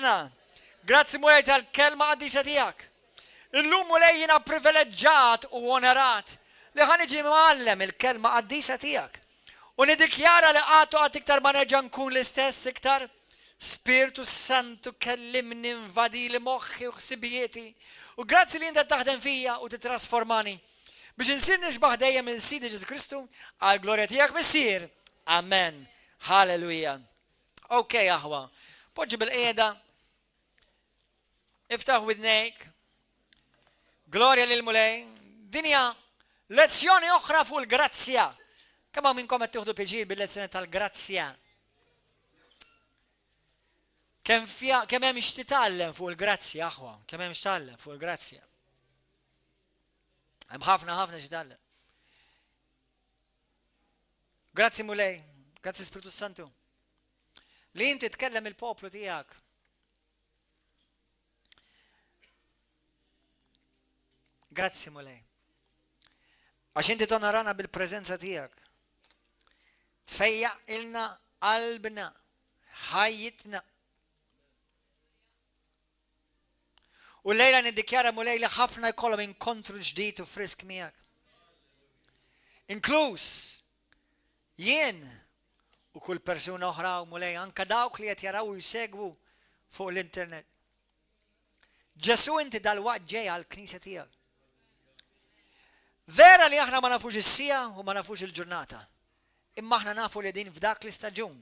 ħafna. Grazzi mulej tal-kelma qaddisa tiegħek. Illum mulej jiena privileġġat u onorat li ħaniġi mgħallem il-kelma qaddisa tiegħek. U nidikjara li qatt iktar ma nerġa' nkun l-istess iktar. Spiritu Santu kellimni invadi li moħħi u ħsibijieti. U grazzi li inta taħdem fija u titrasformani biex insir nixbaħ dejjem minn Sidi Ġesu Kristu għal glorja tiegħek missier. Amen. Halleluja. Okay, aħwa. Poġġi bil-qiegħda. Iftaħ widnejk. Glorja lil mulej. Dinja lezzjoni oħra fuq il-grazzja. Kemm minnkom qed tieħdu pjaċir bil-lezzjoni tal-grazzja? Kemm hemm x'titgħallem fuq il-grazzja aħwa? Kemm hemm x'tgħallem fuq il-grazzja? Hemm ħafna x'tgħallem. Grazzi mulej, grazzi Spiritu Santu. Li inti tkellem il-poplu tiegħek. Grazzi mulej. Għax inti tonorana bil-preżenza tiegħek. Tfejjaq ilna qalbna, ħajjitna. U lejla niddikjara mulej li ħafna jkollhom inkontru ġdid u frisk miegħek. Inkluż jien u kull persuna oħra u mulej anka dawk li qed jaraw u jsegwu fuq l-internet. Ġesu inti dal-waqt ġej għall-Knisja tiegħek. Vera li aħna ma nafux is-sija u ma nafux il-ġurnata. Imma aħna nafu li din f'dak l-istaġun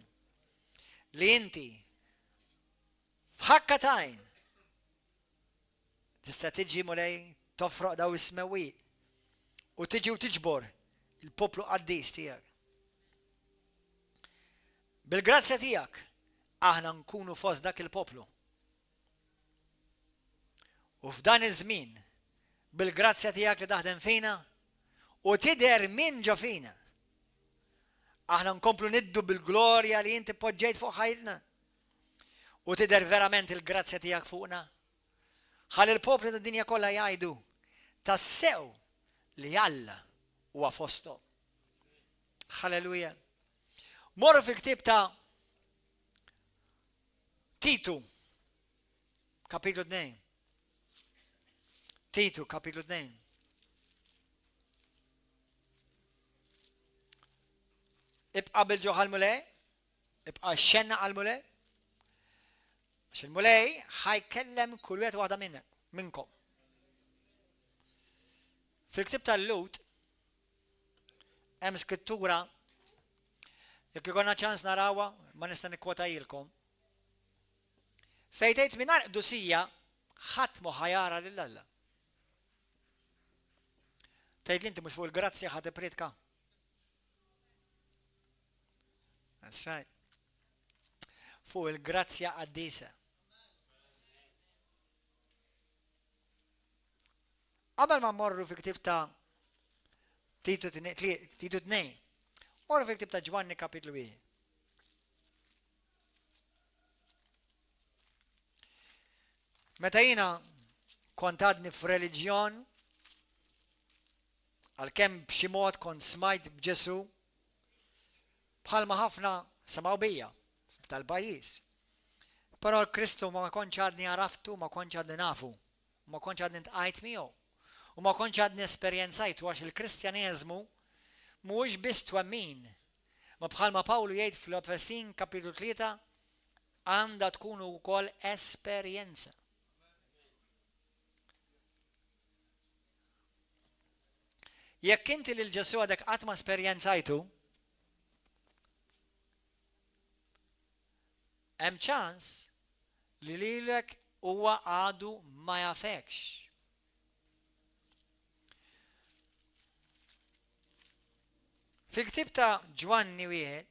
li inti f'ħakkatajn tista' tiġi mulej tofroq daw is-smewwiet u tiġi u tiġbor il-poplu qaddis tiegħek. Bil-grazzja tiegħek aħna nkunu fost dak il-poplu. U f'dan iż-żmien bil-grazzja tiegħek li taħdem fina u tidher min ġo fina. Aħna nkomplu niddu bil-glorja li inti poġġejt fuq ħajrna. U tidher verament il-grazzja tiegħek fuqna. Ħalli l-poplu tad-dinja kollha jgħidu tassew li Alla huwa fosthom. Halleluja. Morru fil-ktieb ta' Titu, kapitlu 2. Titu, kapitlu 2. Ibqa' bil-ġo għal-mulej, ibqa' xenna għal-mulej, għax il-mulej ħajkellem kull wieħed waħda minnkom. Fil-ktieb tal-Lut hemm skrittura jekk ikollna ċans narawha ma nista' nikkwotahilkom. Fejn tgħid mingħajr qdusija ħadd ma ħajara lil Alla. Tgħid li inti mhux fuq il-grazzja ħadd ippritka. That's right. Fuq il-grazzja qaddisa. Qabel ma mmorru fi ktieb ta' Titu 2, morru fi ktieb ta' Ġwanni kapitlu 1. Meta jiena kont għadni f'reliġjon għalkemm b'xi mod kont smajt b'Ġesu bħalma ħafna samaw bija tal-pajjiż. Però l-Kristu ma kontx għadni għaraftu, ma kontx għadni nafu, ma kontx għadni ntqajt miegħu. U ma kontx għadni esperjenzajtu għax il-Kristjaneżmu mhuwiex biss twemmin. Ma bħalma Pawlu jgħid fl-Efesin kapitlu 3 għandha tkun ukoll esperjenza. Jekk inti lil Ġesu għadek qatt ma esperjenzajtu, hemm ċans li lilek huwa għadu ma jafekx. Fil-ktieb ta' Ġwanni 1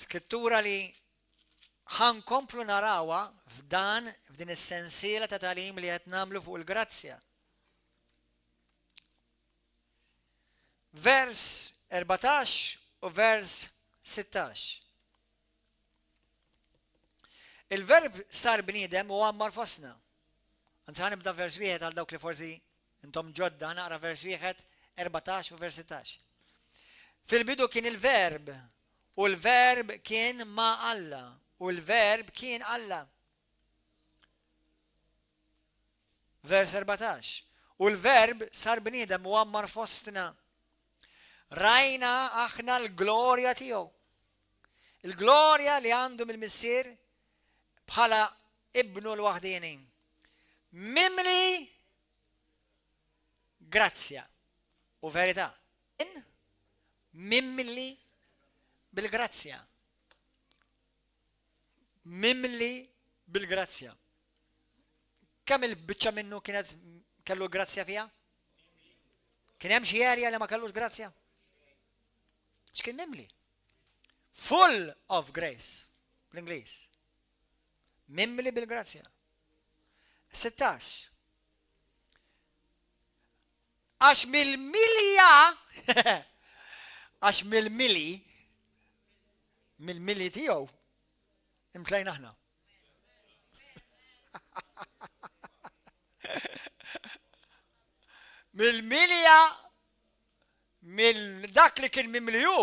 skrittura li ħankomplu narawha f'din is-sensiela ta' tagħlim li qed nagħmlu fuq il-grazzja. Vers 14 u vers 16. Il-verb sar bniedem u għammar fosna. Anzi ħanibda vers 1 għal dawk li forsi intom ġodda naqra vers 1, 14 u vers 16. Fil-bidu kien il-verb U l-verb kien ma' Alla. U l-verb kien Alla. Vers 14. U l-verb sar bniedem u għammar fostna. Rajna aħna l-glorja tiegħu. Il-glorja li għandu mill-missier bħala ibnu l-waħdini. Mimli grazzja u verità. Mimli bil-grazzja. Mimli bil-grazzja. Kemm il-biċċa minnu kienet kellu grazzja fija? Kien hemm xi area li ma kellux grazzja? X'kien mimli? Full of grace bl-Ingliż. Mimli bil-grazzja. 16. Għax mill-milja għax mill-mili tiegħu imtlejna aħna. Mill-milja mill-dak li kien mimliju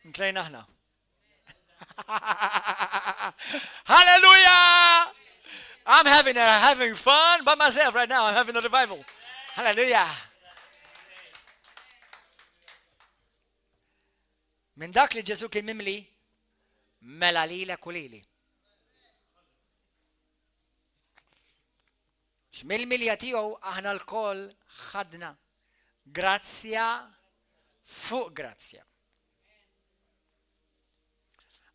imtlejna aħna. Hallelujah! I'm having fun by myself right now. I'm having a revival. Hallelujah! Min dak li Ġesu kien mimli, mela lilek u lili. Mill-milja tiegħu aħna l-koll ħadna grazzja fuq grazzja.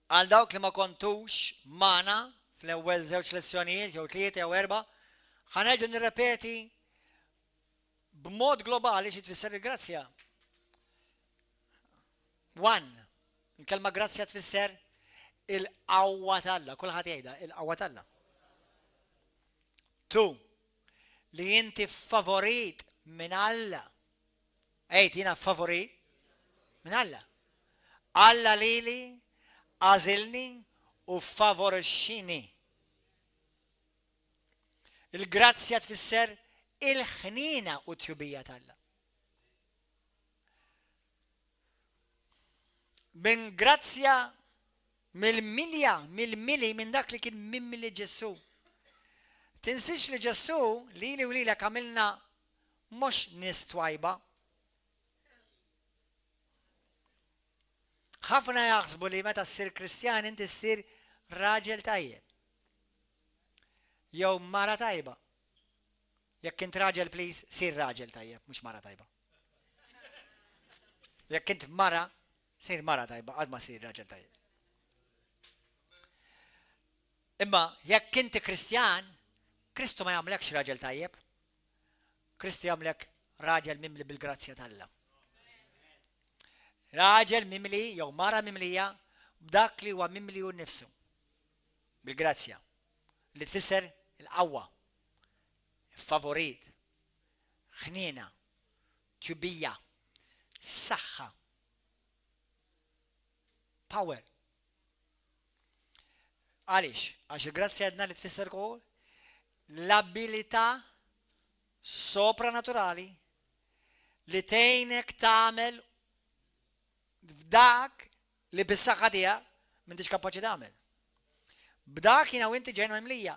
Għal dawk li ma kontux mana fl-ewwel żewġ lezzjonijiet jew tlieta jew erba', ħanerġa' nirrepeti b'mod globali xi tfisser il-grazzja. 1. Il-kelma grazzja tfisser il-qawwa tal-Alla, kulħadd jgħidha il-qawwa tal-Alla. 2. Li inti favorit minn Alla. Ejt jiena favorit minn Alla. Alla lili għażilni u favorixxini. Il-grazzja tfisser il-ħnina u tjubija tal-Alla. Min grazzja mill-mili minn dak li kien mimli Ġesu. Tinsix li Ġesu lili u lilek għamilna mhux nies twajba. Ħafna jaħsbu li meta ssir Kristjan inti ssir raġel tajjeb. Jew mara tajba. Jekk int raġel please, sir raġel tajjeb, mhux mara tajba. Jekk int mara, sir mara tajba, għad ma sir raġel tajjeb. Imma jekk inti Kristjan, Kristu ma jagħmlekx raġel tajjeb. Kristu jagħmlek raġel mimli bil-grazzja tal-Alla. Raġel mimli jew mara mimlija b'dak li huwa mimli hu nnifsu. Bil-grazzja. Li tfisser il-qawwa, il-favorit, ħniena, tjubija, saħħa, power. Għaliex? Għax il-grazzja għedna li tfisser kol l-abilità sopranaturali li tgħinek tagħmel f'dak li bis-saħħa tiegħek m'intix kapaċi tagħmel. B'dak jiena u inti ġejna mimlija.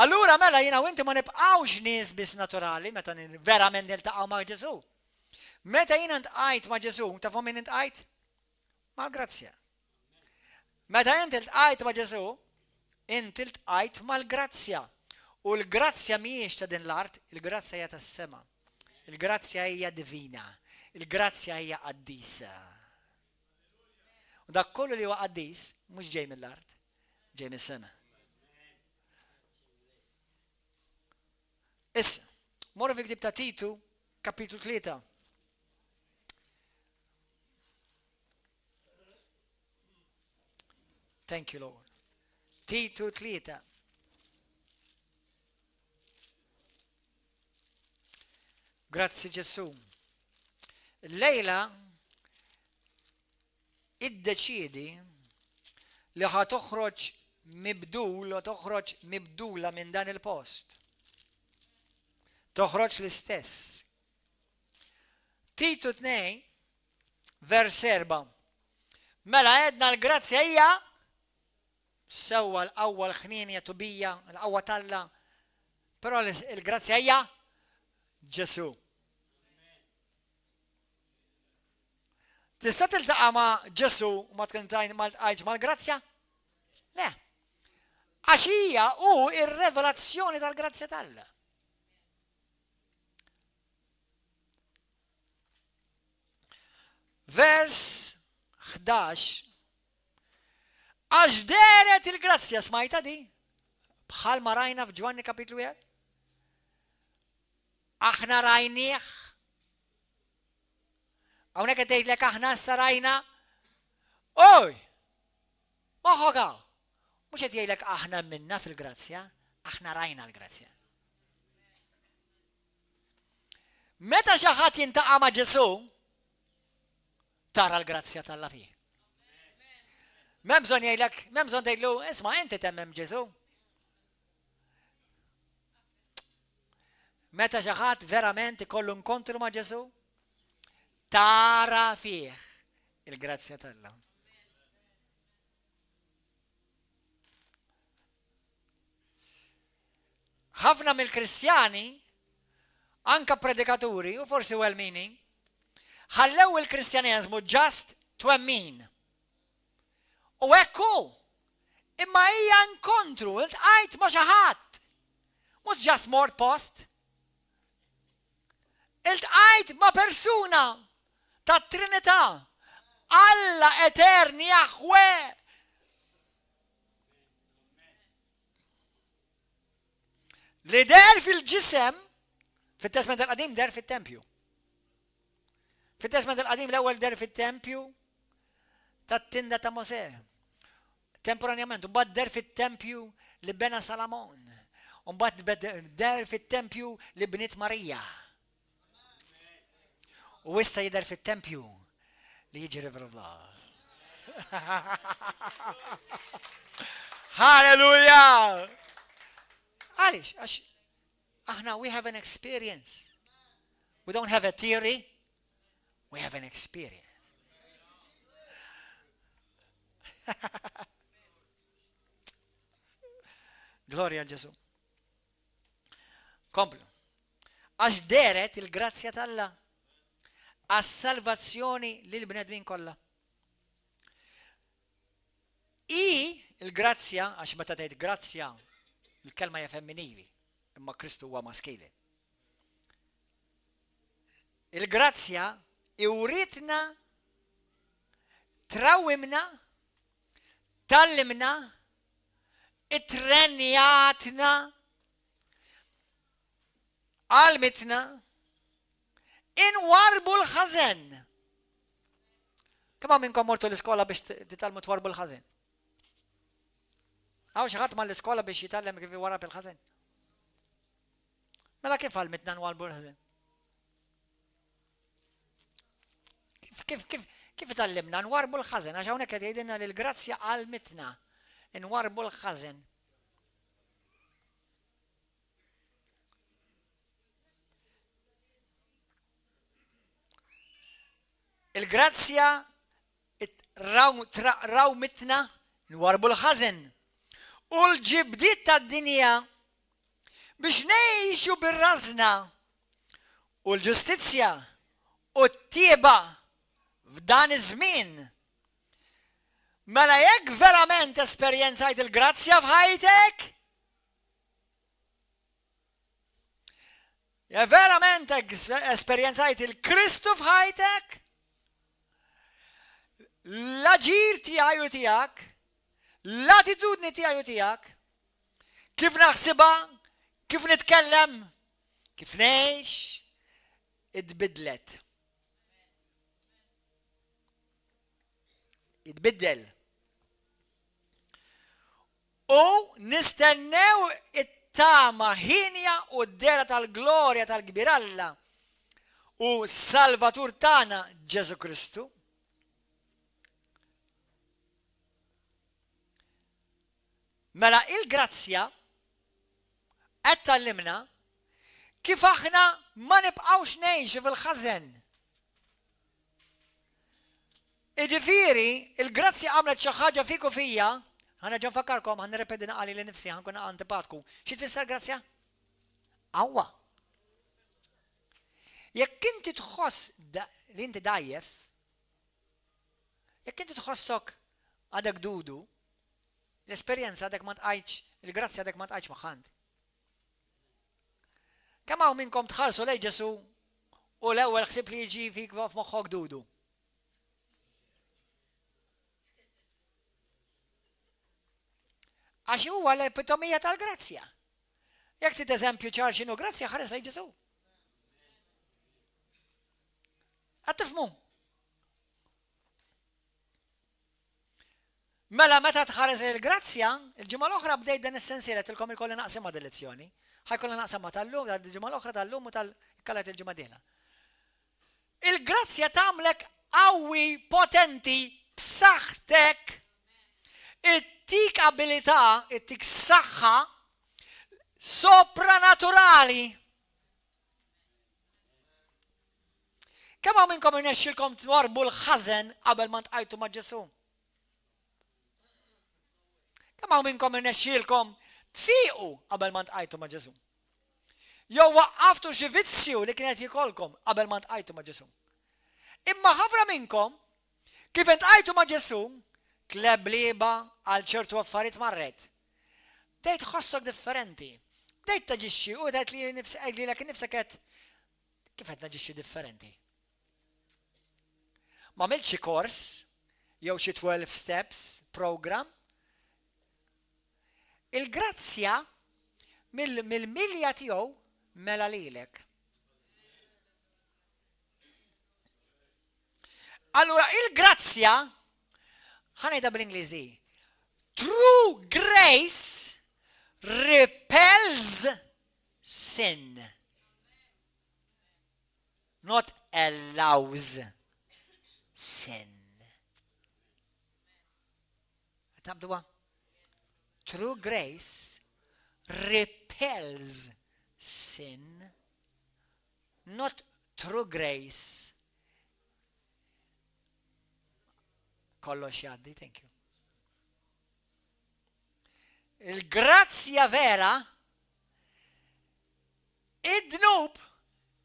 Allura mela jiena u inti ma nibqgħux nies biss naturali meta verament niltaqgħu ma' Ġesu. Meta jiena ntqajt ma' Ġesu, tafhom min intqajt? Mal-grazzja. Meta inti iltqajt ma' Ġesu, inti iltqajt mal-grazzja. U l-grazzja mhijiex ta' din l-art, il-grazzja hija tas-sema. Il-grazzja hija divina. Il-grazzja hija qaddisa. U dak kollu li huwa qaddis mhux ġej mill-art, ġej mis-sema. Issa, morru fi ktieb ta' Titu, kapitlu 3. Thank you, Lord. Titu 3. Grazzi Ġesu. Lejla iddeċiedi li ħa toħroġ mibdul u toħroġ mibdula minn dan il-post. Toħroġ l-istess. Titu 2, vers 4. Mela għedna l-grazzja hija sewwa l-ewwel ħnien jatubija, l-qawwa talla, però l-grazzja hija Ġesu. Tista' tiltaqa' ma' Ġesu u ma tqajtx mal-grazzja? Le. Għax hija hu ir-revelazzjoni tal-grazzja talla. Vers 11. Għax deret il-grazzja smajta di? Bħal ma rajna f'Ġwanni kapitlu 1. Aħna rajnieh. Hawnhekk qed tgħidlek aħna issa rajna. Oj! Moħħoga! Mhux qed jgħidlek aħna minna fil-grazzja, aħna rajna l-grazzja. Meta xi ħadd jintaqa' ma' Ġesu, tara l-grazzja tal-Alla fih. M'hemm bżonn jgħidlek, m'hemm bżonn tgħidlu, isma' inti temmem Ġesu. Meta xi ħadd verament ikollu inkontru ma' Ġesu, tara fih il-grazzja tal-Alla. Ħafna mill-Kristjani, anka predikaturi u forsi well-meaning, ħallew il-Kristjaneżmu just twemmin. U hekk hu. Imma hija nkontru, iltqajt ma' xi ħadd. Mhux just mort post. Iltqajt ma' persuna tat-Trinità. Alla eterni Jahwe. Li der fil-ġisem, fit-Testament il-Qadim der fit-Tempju. Fit-Testament il-Qadim l-ewwel der fit-Tempju tat-tinda ta' Mosè. Temporanjament, u mbagħad der fit-Tempju li bena Salamon. U mbagħad der fit-Tempju li bniet Marija. U issa jidher fit-Tempju li jiġi River of Love. Hallelujah! Għalix, għax aħna we have an experience. We don't have a theory, we have an experience. Gloria għal Ġesu. Komplu. Għax deret il-grazzja tal-Alla għas-salvazzjoni lil bnedmin kollha. Il-grazzja, għax meta tgħid grazzja, il-kelma hija femminili, imma Kristu huwa maskili. Il-grazzja iwritna, trawimna, tallimna, itrenjatna, għalmitna, inwarbu l-ħażen. Kemm minnkom mortu l-iskola biex titalmu twarbu l-ħażen? Għaw xaħat ma l-iskola biex jitallem kif warab il-ħażen. Mela kif għalmitna nwarbu l-ħażen? Kif tallimna nwarbu l-ħażen? Għax hawnhekk qed jgħidilna li l-grazzja għalmitna nwarbu l-ħażen. Il-grazzja rawmitna nwarbu l-ħażen. U l-ġibdiet tad-dinja biex ngħixu bir-rażna u l-ġustizzja u t-tieba f'dan iż-żmien. Mela jekk verament esperjenzajt il-grazzja f'ħajtek, jekk verament esperjenzajt il-Kristu f'ħajtek, l-aġir tiegħi u tiegħek, l-attitudni tiegħi u tiegħek, kif naħsibha, kif nitkellem, kif ngħix, itbidlet. Itbiddel. U nistennew it-tama ħinja u d-dera tal-glorja tal-kbiralla u s-Salvatur tagħna Ġesu Kristu. Mela il-grazzja qed tallimna kif aħna ma nibqgħux ngħixu fil-ħażen. Iġifieri, il-grazzja għamlet xi ħaġa fik u fija, ħana ġan fakkarkom, ħan nirrepeti naqali li nifsi, ħan kuna antipatku. Xi tfisser grazzja? Awwa. Jekk inti tħoss li inti dajjef, jekk inti tħossok għadek dudu, l-esperjenza għadek ma tqajċ, il-grazzja għadek ma tqajċ maħħand. Kemm hawn minnkom tħallsu lejn Ġesu u l-ewwel ħsieb li jiġi fik f'moħħok dudu. Għax huwa l-epitomija tal-grazzja. Jekk tit eżempju ċar x'inhu grazzja ħares lejn Ġesu. Qed tifhmu? Mela meta tħares il-grazzja, il-ġimgħa l-oħra bdejt dan is-sensiela tilkom ilkolli naqsimha din lezzjoni. Ħajkollha naqsimha tal-lum, tal-ġimgħa l-oħra tal-lum u tal-kallet il-ġimgħa dieħla. Il-grazzja tagħmlek qawwi, potenti, b'saħħtek, ittik abilità, ittik saħħa sopranaturali. Kemm hawn minnkom irnexxielkom twarbu l-ħażen qabel ma ntqajtu ma' Ġesu? Kemm hawn minnkom irnexxielkom tfiequ qabel ma ntqajtu ma' Ġesu? Jew waqqaftu xi vizzju li kienet jikolkom qabel ma ntqajtu ma' Ġesu. Imma ħafna minnkom kif intqajtu ma' Ġesu tleblieba għal ċertu affarijiet marret. Dejt ħossok differenti. Dejt taġixxi u dejt li nifsek qed kif qed naġixxi differenti. Ma għamilt xi kors jew xi 12 steps program. Il-grazzja mill-milja tiegħu mela lilek. Allura il-grazzja ħanejda bl-Ingliżi. True grace repels sin. Not allows sin. Tabduwa? True grace repels sin. Not true grace. Kollox jaddi, thank you. Il-grazzja vera id-dnub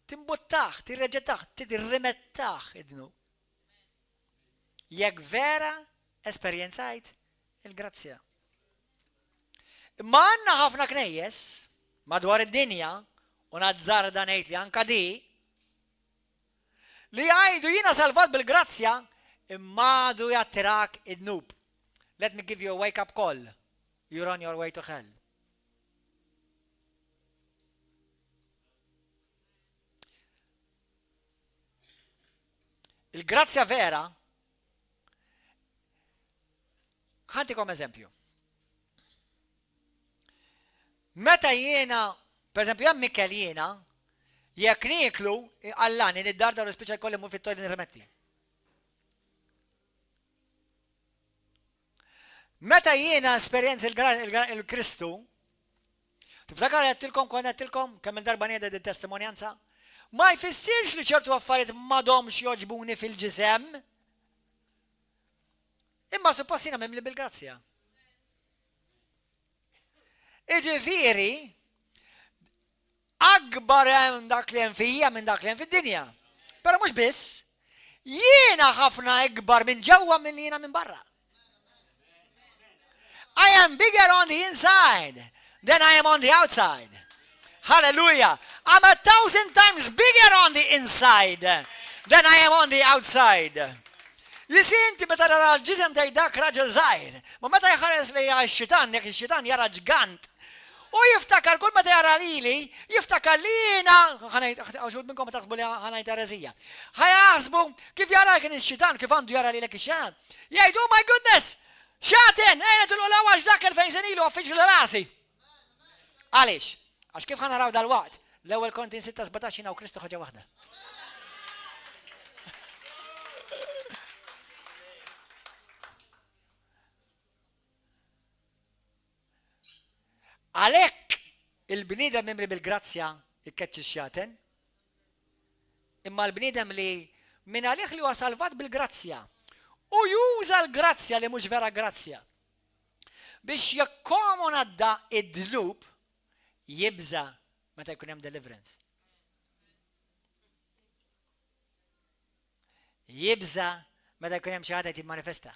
timbuttaħ, tirreġettaħ, tirrimettaħ id-dnub. Jekk vera esperjenzajt il-grazzja. Imma għandna ħafna knejjes madwar id-dinja u nazzarda ngħid li anka di li jgħidu jiena salvat bil-grazzja imma għadu jattirak id-dnub. Let me give you a wake-up call. You're on your way to hell. Il-grazzja vera, ħantikom eżempju. Meta jiena, per eżempju, hemm Mikkel jiena, jekk nieklu, għallani nid-darda u speċa jkolli mu fit-tojli nirmetti. Meta jiena esperjenza il-Kristu, tiftakar għattilkom, kon għattilkom, kemm il-darba nieda di testimonjanza, ma jfissirx li ċertu affarijiet m'għadhomx joġbuni fil-ġisem, imma suppost jiena mimli bil-grazzja. Iġifieri, akbar hemm dak li hemm fija minn dak li hemm fid-dinja. Però mhux biss, jiena ħafna ikbar minn ġewwa minn jiena minn barra. I am bigger on the inside than I am on the outside. Hallelujah. I'm 1,000 times bigger on the inside than I am on the outside. Jisi inti meta tara l-ġisem dej dak raġel żgħir, ma meta jħares li x-xitan, jekk ix-xitan jara ġgant. U jiftakar kull meta jara lili, jiftakar li jiena, għaxud minnkom taħsbu li ħanajt erezija. Ħajaħsbu kif jara kien ix-xitan, kif għandu jara lilek ix-xan. Jgħidu, oh my goodness! Xaten, għajna t-l-ulaw għax dak il-fejn senilu għaffiġ l-rasi. Għalix, għax kif ħana raw dal-waqt, l-ewel kontin 6-17 jina u Kristu ħagġa wahda. Għalek, il-bnidem mimri bil-grazzja ikkeċ xaten, imma l-bnidem li minn għalek li huwa salvat bil-grazzja U juża l-grazzja li mhux vera grazzja biex jakkomoda id-dnub jibża meta jkun hemm deliverance. Jibża meta jkun hemm xi ħadd jimmanifesta.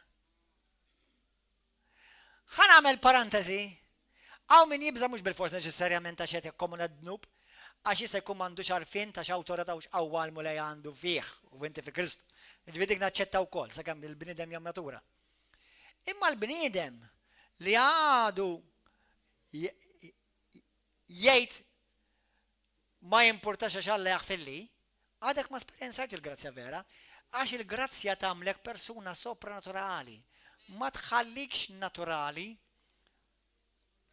Ħa nagħmel parantesi, hawn min jibża mhux bil-fors neċessarjament għax qed jakkomuna d-dnub, għax jista' jkun m'għandux għarfien ta' x'awtorità u x'qawwa l-mulej għandu fih u inti fi Kristu. Ġifieri dik naċċetta wkoll sakemm il-bniedem hemm natura. Imma l-bniedem li għadu jgħid ma jimpurtax għax Alla jaħfilli, għadek ma esperjenzajt il-grazzja vera, għax il-grazzja tagħmlek persuna sopranaturali. Ma tħallikx naturali,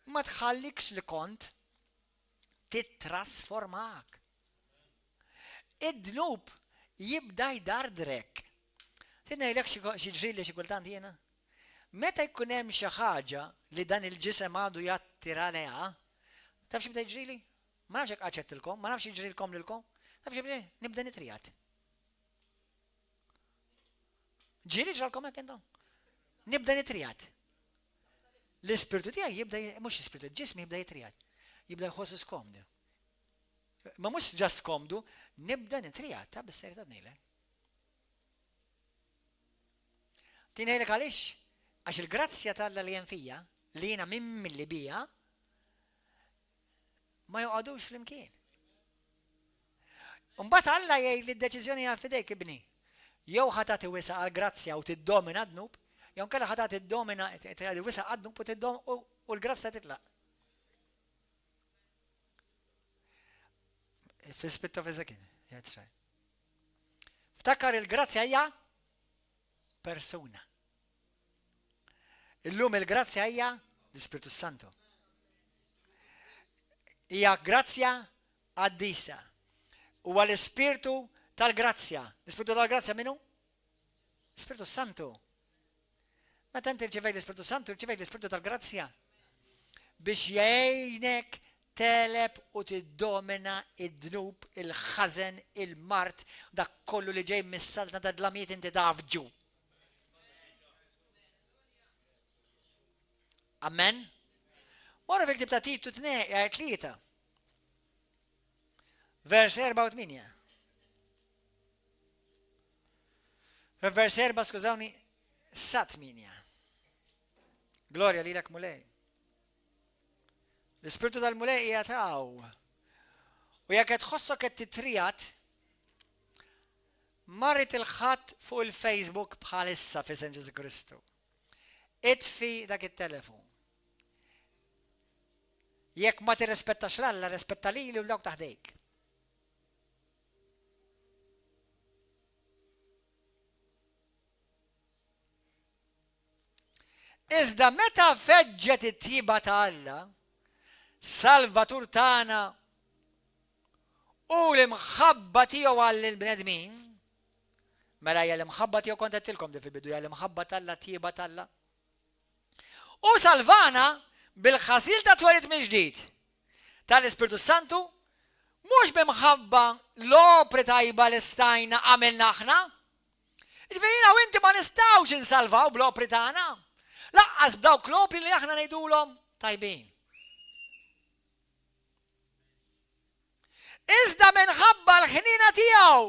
ma tħallikx li kont titrasformak. Id-dnub jibda jdardrek. Tinajlek xi ġrili xi kultant jiena. Meta jkun hemm xi ħaġa li dan il-ġisem għadu jattira leha, taf x'ibda jġrili? Ma nafx hekk qaċettilkom, ma nafx jiġrilkom lilkom. Taf x'ibda nibda nitrijat. Ġiri ġralkom hekk intom? Nibda nitrijat. L-ispirtu tiegħi jibda, mhux l-ispirtu, ġismi jibda jitrijat. Jibda jħossu skomdu. Ma mhux ġas skomdu, nibda nitrijat, ta' bis-serjetà ngħidlek. Ngħidlek għaliex? Għax il-grazzja tal-Alla li hemm fija, li jiena minn milli bija, ma joqgħodux flimkien. Imbagħad Alla jgħid li d-deċiżjoni hija f'idejk ibni. Jew ħatati wisa għal-grazzja u tiddomina d-dnub, jew kellha ħatati tiddomina wisa għad-dnub u l-grazzja titlaq. Fi spit of a second, that's right. Ftakar il-grazzja hija persuna. Illum il-grazzja hija l-Ispiritu Santu. Hija grazzja għaddisa. Huwa l-Ispirtu tal-grazzja. L-Ispirtu tal-grazzja minnu? L-Ispirtu Santu. Meta inti rċevej l-Ispirtu Santu, rċevej l-Ispirtu tal-grazzja biex jgħinek teleb u tiddomina id-dnub, il-ħażen, il-mart, dak kollu li ġej mis-saltna ta' dlamiet inti tafġu. Amen? Wara fil ktib ta' Titu 2:3. Vers 4 u 8. Vers 4, skużawni, sa 8. Gloria lilek mulej. L-Ispirtu tal-mulej jgħataw. U jekk qed tħossok qed titrijat, marrit il-ħadd fuq il-Facebook bħalissa fi San Ġesu Kristu. Itfi dak it-telefon. Jekk ma tirrispettax l-Alla, rispetta lili u dawk taħdejk. Iżda meta feġġet it-tiba ta' Alla, Salvatur tagħna u l-imħabba tiegħu għall-bnedmin, mela hija l-imħabba tiegħu kont qedtilkom di fil-bidu hija l-imħabba tal-Alla, tiba tal-Alla. U salvana bil-ħasil ta' twelid minn ġdid tal-Ispirtu Santu, mhux b'imħabba l-opri tajba li stajna għamilna aħna. Jiġifieri u inti ma nistgħux insalvaw bl-opri tagħna. Laqqas b'dawk l-opri li aħna ngħidulhom tajbin. Iżda minħabba l-ħnina tiegħu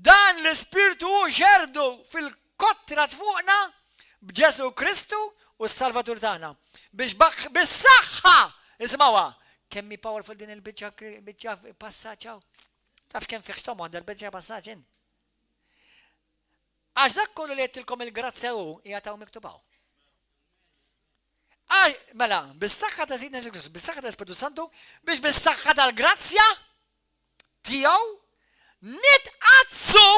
dan l-Ispirtu xerdu fil-kottrat fuqna b'Ġesu Kristu u s-Salvatur tagħna biex bis-saħħa ismawha kemm hi powerful din il-biċċa passaġġ. Taf kemm fih xtomu għandha l-biċċa passaġġ. Għax dak kollu li jettilkom il-grazzja u jgħataw miktubaw. Mela, bis-saħħa ta' Sidna Ġesu, bis-saħħa ta' Ispirtu Santu, biex bis-saħħa tal-grazzja tiegħu nitqazzu.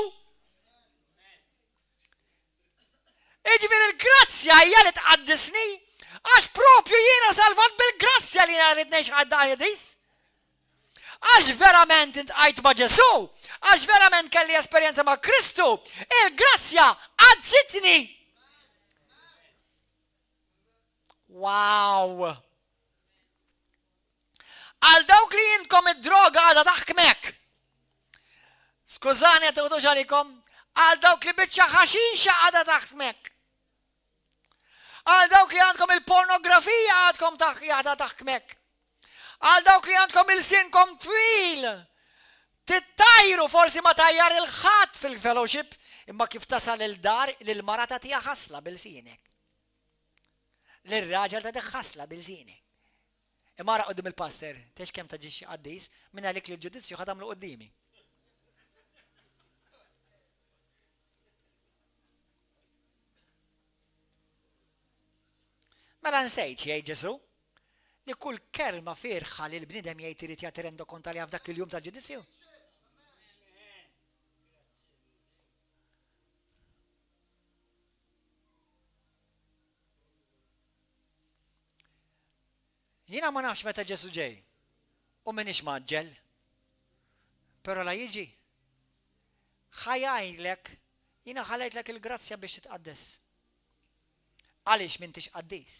Jiġifieri il-grazzja hija li tqaddisni għax propju jiena salvat bil-grazzja li jiena rrid ngħix għad-dajedis. Għax verament intqajt ma' Ġesu, għax verament kelli esperjenza ma' Kristu, il-grazzja għazzitni. Wow! Għal dawk li jintkom id-droga għadha taħkmek. Skużani għatudux għalikom, Għal dawk li biċċa ħaxixa għadha taħt mek. Għal dawk li għandkom il-pornografija għadkom għadha taħt mek. Għal dawk li għandkom il-sinkom twil. Tittajru forsi ma tajjar il-ħadd fil-fellowship, imma kif tasal il-dar l-marata tija ħasla bil-sinek. L-raġel ta' ħasla bil-sinek. Imma ra qoddim il-pastor, tex kem ta' ġiċi għaddis, minna lik li l-ġudizzju ħadamlu qoddimi. Mela nsejt jgħid Ġesu li kull kelma firħa li l-bnidem jgħid irid jagħti rendokonta li f'dak il-jum tal-ġudizzju. Jiena ma nafx meta Ġesu ġej u minix maġġel, però la jiġi. Ħajajlek, jiena ħalejtlek il-grazzja biex titqaddes. Għaliex m'intix qaddis.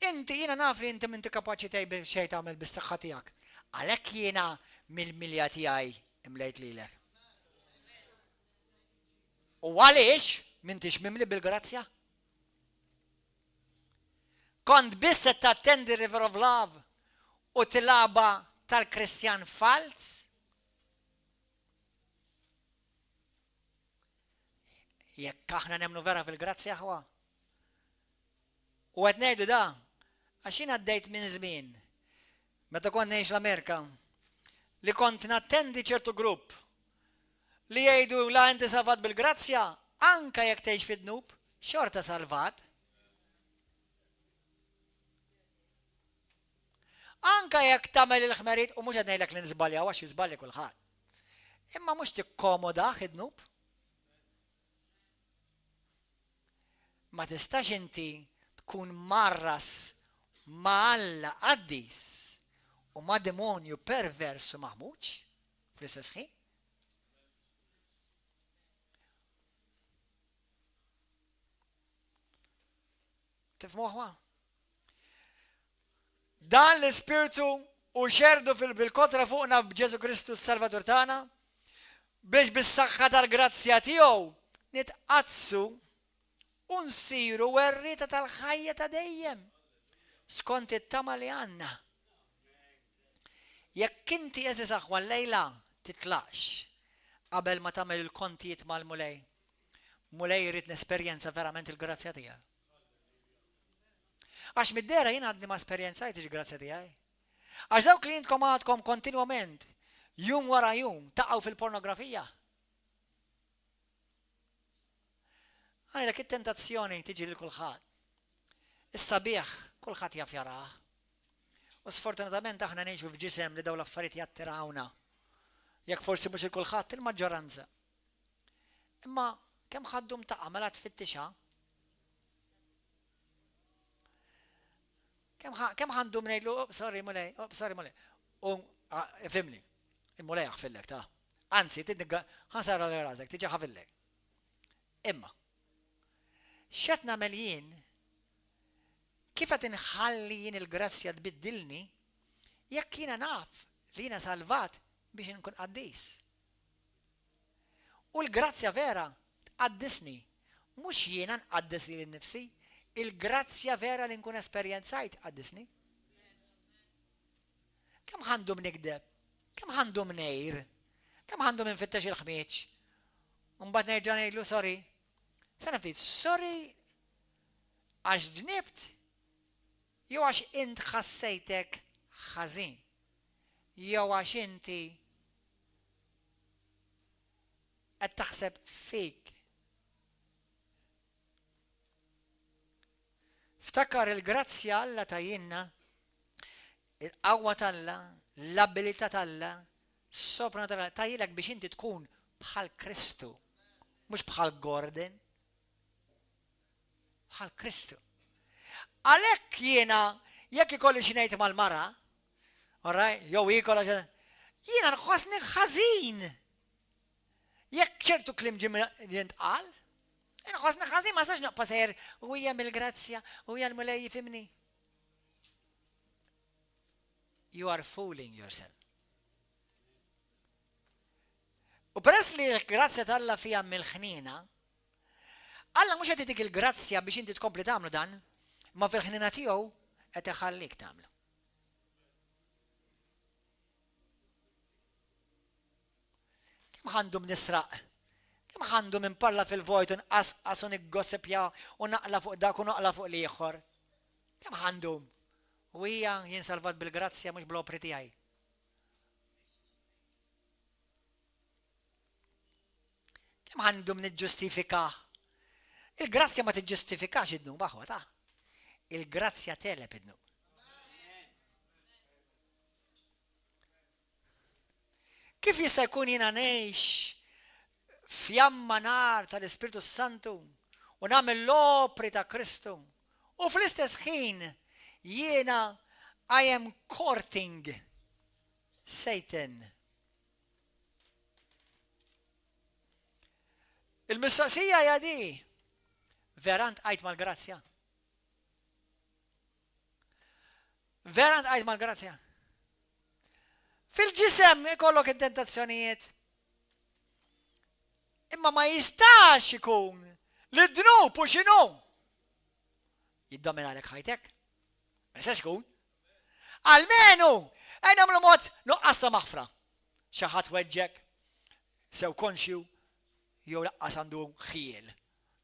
Inti jiena naf li inti m'inti kapaċi tgħid xejn tagħmel bis-saħħa tiegħek. Għalhekk jiena mill-milja tiegħi imlejt lilek. U għaliex m'intix mimli bil-grazzja? Kont biss qed tattendi River of Love u tilaba tal-Kristjan fals? Jekk aħna nemmnu vera fil-grazzja ħwa. U qed ngħidu da, għax jien għaddejt minn żmien, meta kont ngħix l-Amerika, li kont nattendi ċertu grupp li jgħidu la inti salvat bil-grazzja, anka jekk tgħix fid-dnub, xorta salvat. Anka jekk tagħmel il-ħmerit u mhux qed ngħidlek li nżbalja għax jiżbalja kulħadd. Imma mhux tikkomoda id-dnub. Ma tistax inti tkun marras ma' Alla qaddis u ma' demonju perversu maħmuġ fl-istess ħin. Tifmuħwa? Dan l-Ispiritu u xerdu bil-kotra fuqna b'Ġesu Kristu s-Salvatur tagħna biex bis-saħħa tal-grazzja tiegħu nitqazzu u nsiru werrieta tal-ħajja ta' dejjem skont it-tama li għandna. Jekk inti eżis aħwa lejla titlaqx qabel ma tagħmel il-kontijiet mal-mulej. Mulej jrid nesperjenza verament il-grazzja tiegħek. Għax mid-dera jien għadni ma esperjenzajt il-grazzja tiegħi. Għax dawk li jintkom għadkom kontinwament jum wara jum taqgħu fil-pornografija. Għalek it-tentazzjoni tiġi lil kulħadd. Is-sabiħ kulħadd jaf jarah. U sfortunatament aħna ngħixu f'ġisem li dawn l-affarijiet jattirawna. Jekk forsi mhux il-kulħadd il-maġġoranza. Imma kemm ħaddum taqa' mela tfittixha? Kemm ħandum ngħidlu sorry mulej. U fimni. Il-mulej ħafillek ta'. Anzi, ħansara l rasek, tiġi ħafillek. Imma x'qed nagħmel jien kif qed inħalli jien il-grazzja tbiddilni jekk jiena naf li jiena salvat biex inkun qaddis. U l-grazzja vera tqaddisni, mhux jiena nqaddis lil nnifsi, il-grazzja vera li nkun esperjenzajt tqaddisni. Kemm ħandum nikdeb, kemm ħandum ngħir, kemm ħandum infittex il-ħmieġ. Mbagħad nerġa' ngħidlu sorry. Sena ftit, sorry għax ġnibt, jew għax int ħassejtek ħażin, jew għax inti qed taħseb fik. Ftakar il-grazzja Alla tajinna, il-qawwa talla, l-abilità talla, sopra talla tajilek biex inti tkun bħal Kristu, mhux bħal Gordon. Bħal Kristu. Għalhekk jiena jekk ikolli xi ngħid mal-mara, jew ikolla jiena nħossni ħażin. Jekk ċertu kliem ġie jintqal, nħossni ħażin ma sax noqpa sejjer u hija mill-grazzja u hija l-mulej jifhimni. you are fooling yourself. U peress li l-grazzja tal-Alla fija mill-ħnina, Alla mhux qed titik il-grazzja biex inti tkompli tagħmlu dan, ma fil-ħnina tiegħu qed iħallik tagħmlu. Kemm ħandhom nisraq, kemm ħandhom imparla fil-vojt u nqasqas u niggossipja u naqla fuq dak u naqla fuq l-ieħor. Kemm ħandhom? U hija jien salvat bil-grazzja mhux bl-opri tiegħi. Kemm għandhom niġġustifika? Il-grazzja ma tiġġustifikax id-dnub aħwa ta'. Il-grazzja telep id-dnub. Kif jista' jkun jiena ngħix fjamma nar tal-Ispiritu Santu u nagħmel l-opri ta' Kristu u fl-istess ħin jiena I am courting Satan. Il-mistoqsija hija di, vera ntqajt mal-grazzja? Vera ntqajt mal-grazzja? Fil-ġisem ikollok id-tentazzjonijiet. Imma ma jistax ikun li d-dnub u x'inhu jiddomina għalek ħajtek. Ma jistax ikun. Almenu, nagħmlu mod nuqqas ta' maħfra. Xi ħadd weġġek, sew konxju, jew laqqas għandu ħiel.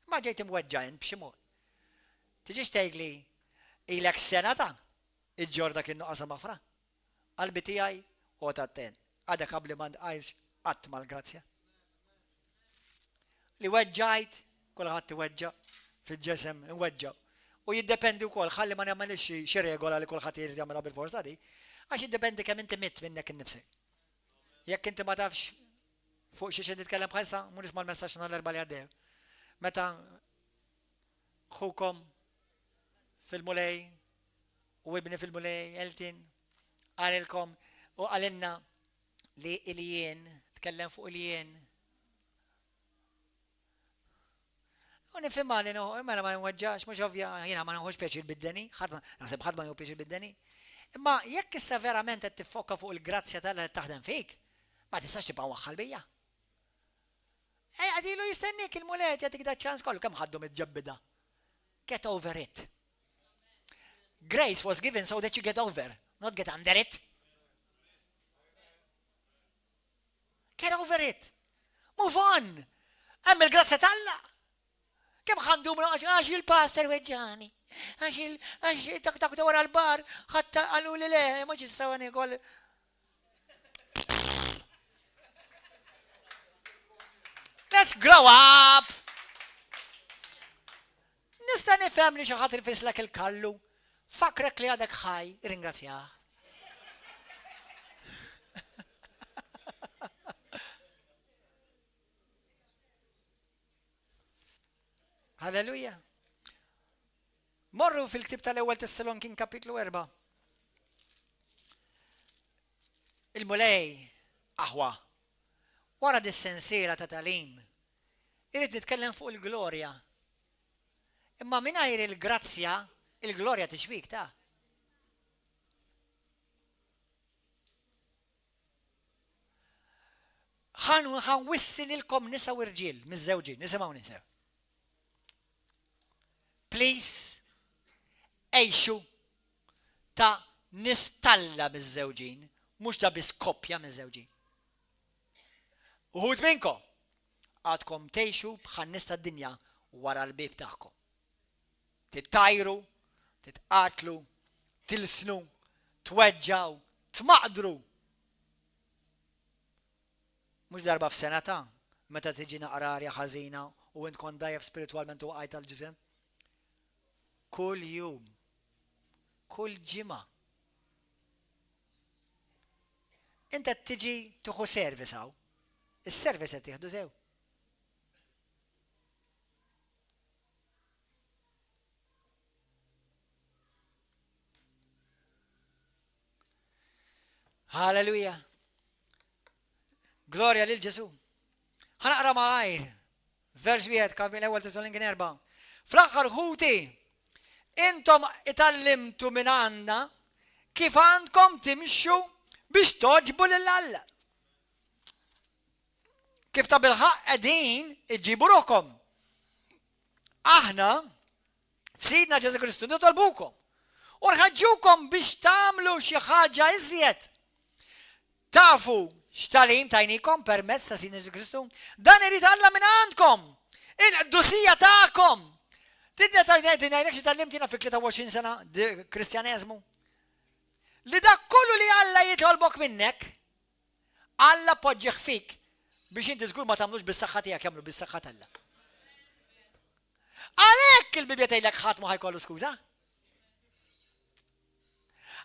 Ma ġejt imweġġa' int b'xi mod. Tiġix tgħidli ilek sena ta' iġġorda kien nuqqas ta' maħfra. Qalbi tiegħi u attent, għadha qabli ma ntqajx qatt mal-grazzja. Li weġġajt, kulħadd iweġġa' fil-ġesem inweġġa'. U jiddependi wkoll ħalli ma nagħmilx xi regola li kulħadd irid jagħmilha bil-forsa di, għax jiddependi kemm inti mitt minnek innifsek. Jekk inti ma tafx fuq xi xi titkellem bħalsa, mhux nisma' l-messaġġ tal-erba' li għaddew. Meta ħukom fil-mulej u ibni fil-mulej Eltin qalilkom u qalilna li il-jien tkellem fuq il-jien. U nifhimha li mela ma nweġġax, mhux ovvja, jiena ma nħoġġ pjaċir bid-deni, naħseb ħadd ma jew pjaċir bid-deni. Imma jekk issa verament qed tiffokka fuq il-grazzja tal qed taħdem fik, ma tistax tibqa' waħħal bija. Għadilu jistennik il-mulet jagħtik da ċans kollu kemm ħaddhom iġġabbida. Get over it. Grace was given so that you get over, not get under it. Get over it. Move on. Hemm il-grazzja tal-Alla. Kemm ħandhom għax il-pastor weġġani. Għax tak wara l-bar ħadd qalu li le, ma ġi sawani wkoll. Let's grow up! Nista' nifhem li xi ħadd irfislek il-kallu, fakrek li għadek ħaj, ringrazzjah. Halleluja. Morru fil-ktib tal-ewwel Tessalonikin kapitlu 4. Il-mulej aħwa wara dis-sensiela ta' talim irid nitkellem fuq il-glorja. Imma mingħajr il-grazzja, il-glorja tixwik ta'. Ħan wissililkom nisa u rġiel miż-żewġin, nisimgħu nisew. Please, ejxu ta' nistalla miż-żewġin, mhux ta' biskoppja miż-żewġin. Uħud minnkom għadkom tgħixu bħan-nies tad-dinja wara l-bib tagħkom. Tittajru, titqatlu, tilsnu, tweġġaw, tmaqdru. Mhux darba f'sena ta' meta tiġi naqra arja ħażina u int kont dajjef spiritwalment u qajt tal-ġisem. Kull jum, kull ġimgħa. Inta tiġi tieħu service hawn. Is-service qed tieħdu sew. Halleluja. Glorja lil Ġesu. Ħanaqra malajr. Vers 1 kapitlu ewwel Tessalonikin 4. Fl-aħħar ħuti intom itallimtu minn għandna kif għandkom timxu biex toġbu lill-Alla. Kif ta' bil-ħaq qegħdin iġġibu ruhkom. Aħna f'Sidna Ġesu Kristu nitolbukom u nħaġġukom biex tagħmlu xi ħaġa iżjed. Tafu x'talim tajnikom permezz ta' Sidna Ġesu Kristu? Dan irid Alla minn għandkom. Il-qdusija tagħkom. Tidna ngħidlek xi tallimtina fi 23 sena Kristjaneżmu. Li dak kollu li Alla jitolbok minnek, Alla poġġeħ fik biex inti żgur ma tagħmlux bis-saħħa tiegħek jagħmlu bis-saħħa tal-Alla. Għalhekk il-Bibja tgħidlek ħadd ma ħajkollu skuża.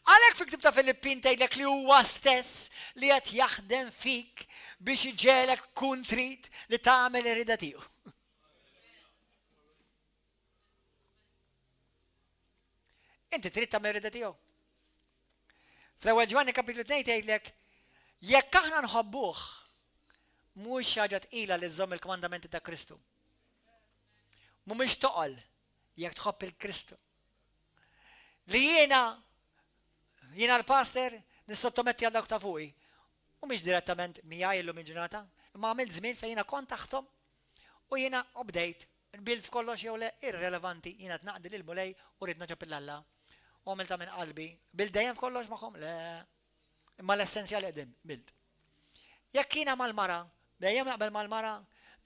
Għalhekk fi ktieb ta' Filippin tgħidlek li huwa stess li qed jaħdem fik biex iġelek kun trid li tagħmel irida tiegħu. Inti trid tagħmel irida tiegħu. Fl-ewwel Ġwanni kapitlu 2 tgħidlek jekk aħna nħobbuh mhux xi ħaġa tqila li żomm il-komandamenti ta' Kristu. Mhumiex toqol jekk tħobb il-Kristu. Li jiena l-pastor nissottometti għal dawk ta' fuqi. Mhumiex direttament miegħi illum il-ġurnata, imma għamilt żmien fejn jiena kont taħtom u jiena bdejt il-bild f'kollox jew le irrelevanti jiena tnaqdi lil mulej u rid naġab il-Alla. U għamilta minn qalbi. Bil dejjem f'kollox magħhom le. Imma l-essenzjali qegħdin bild. Jekk jiena mal-mara, dejjem naqbel mal-mara,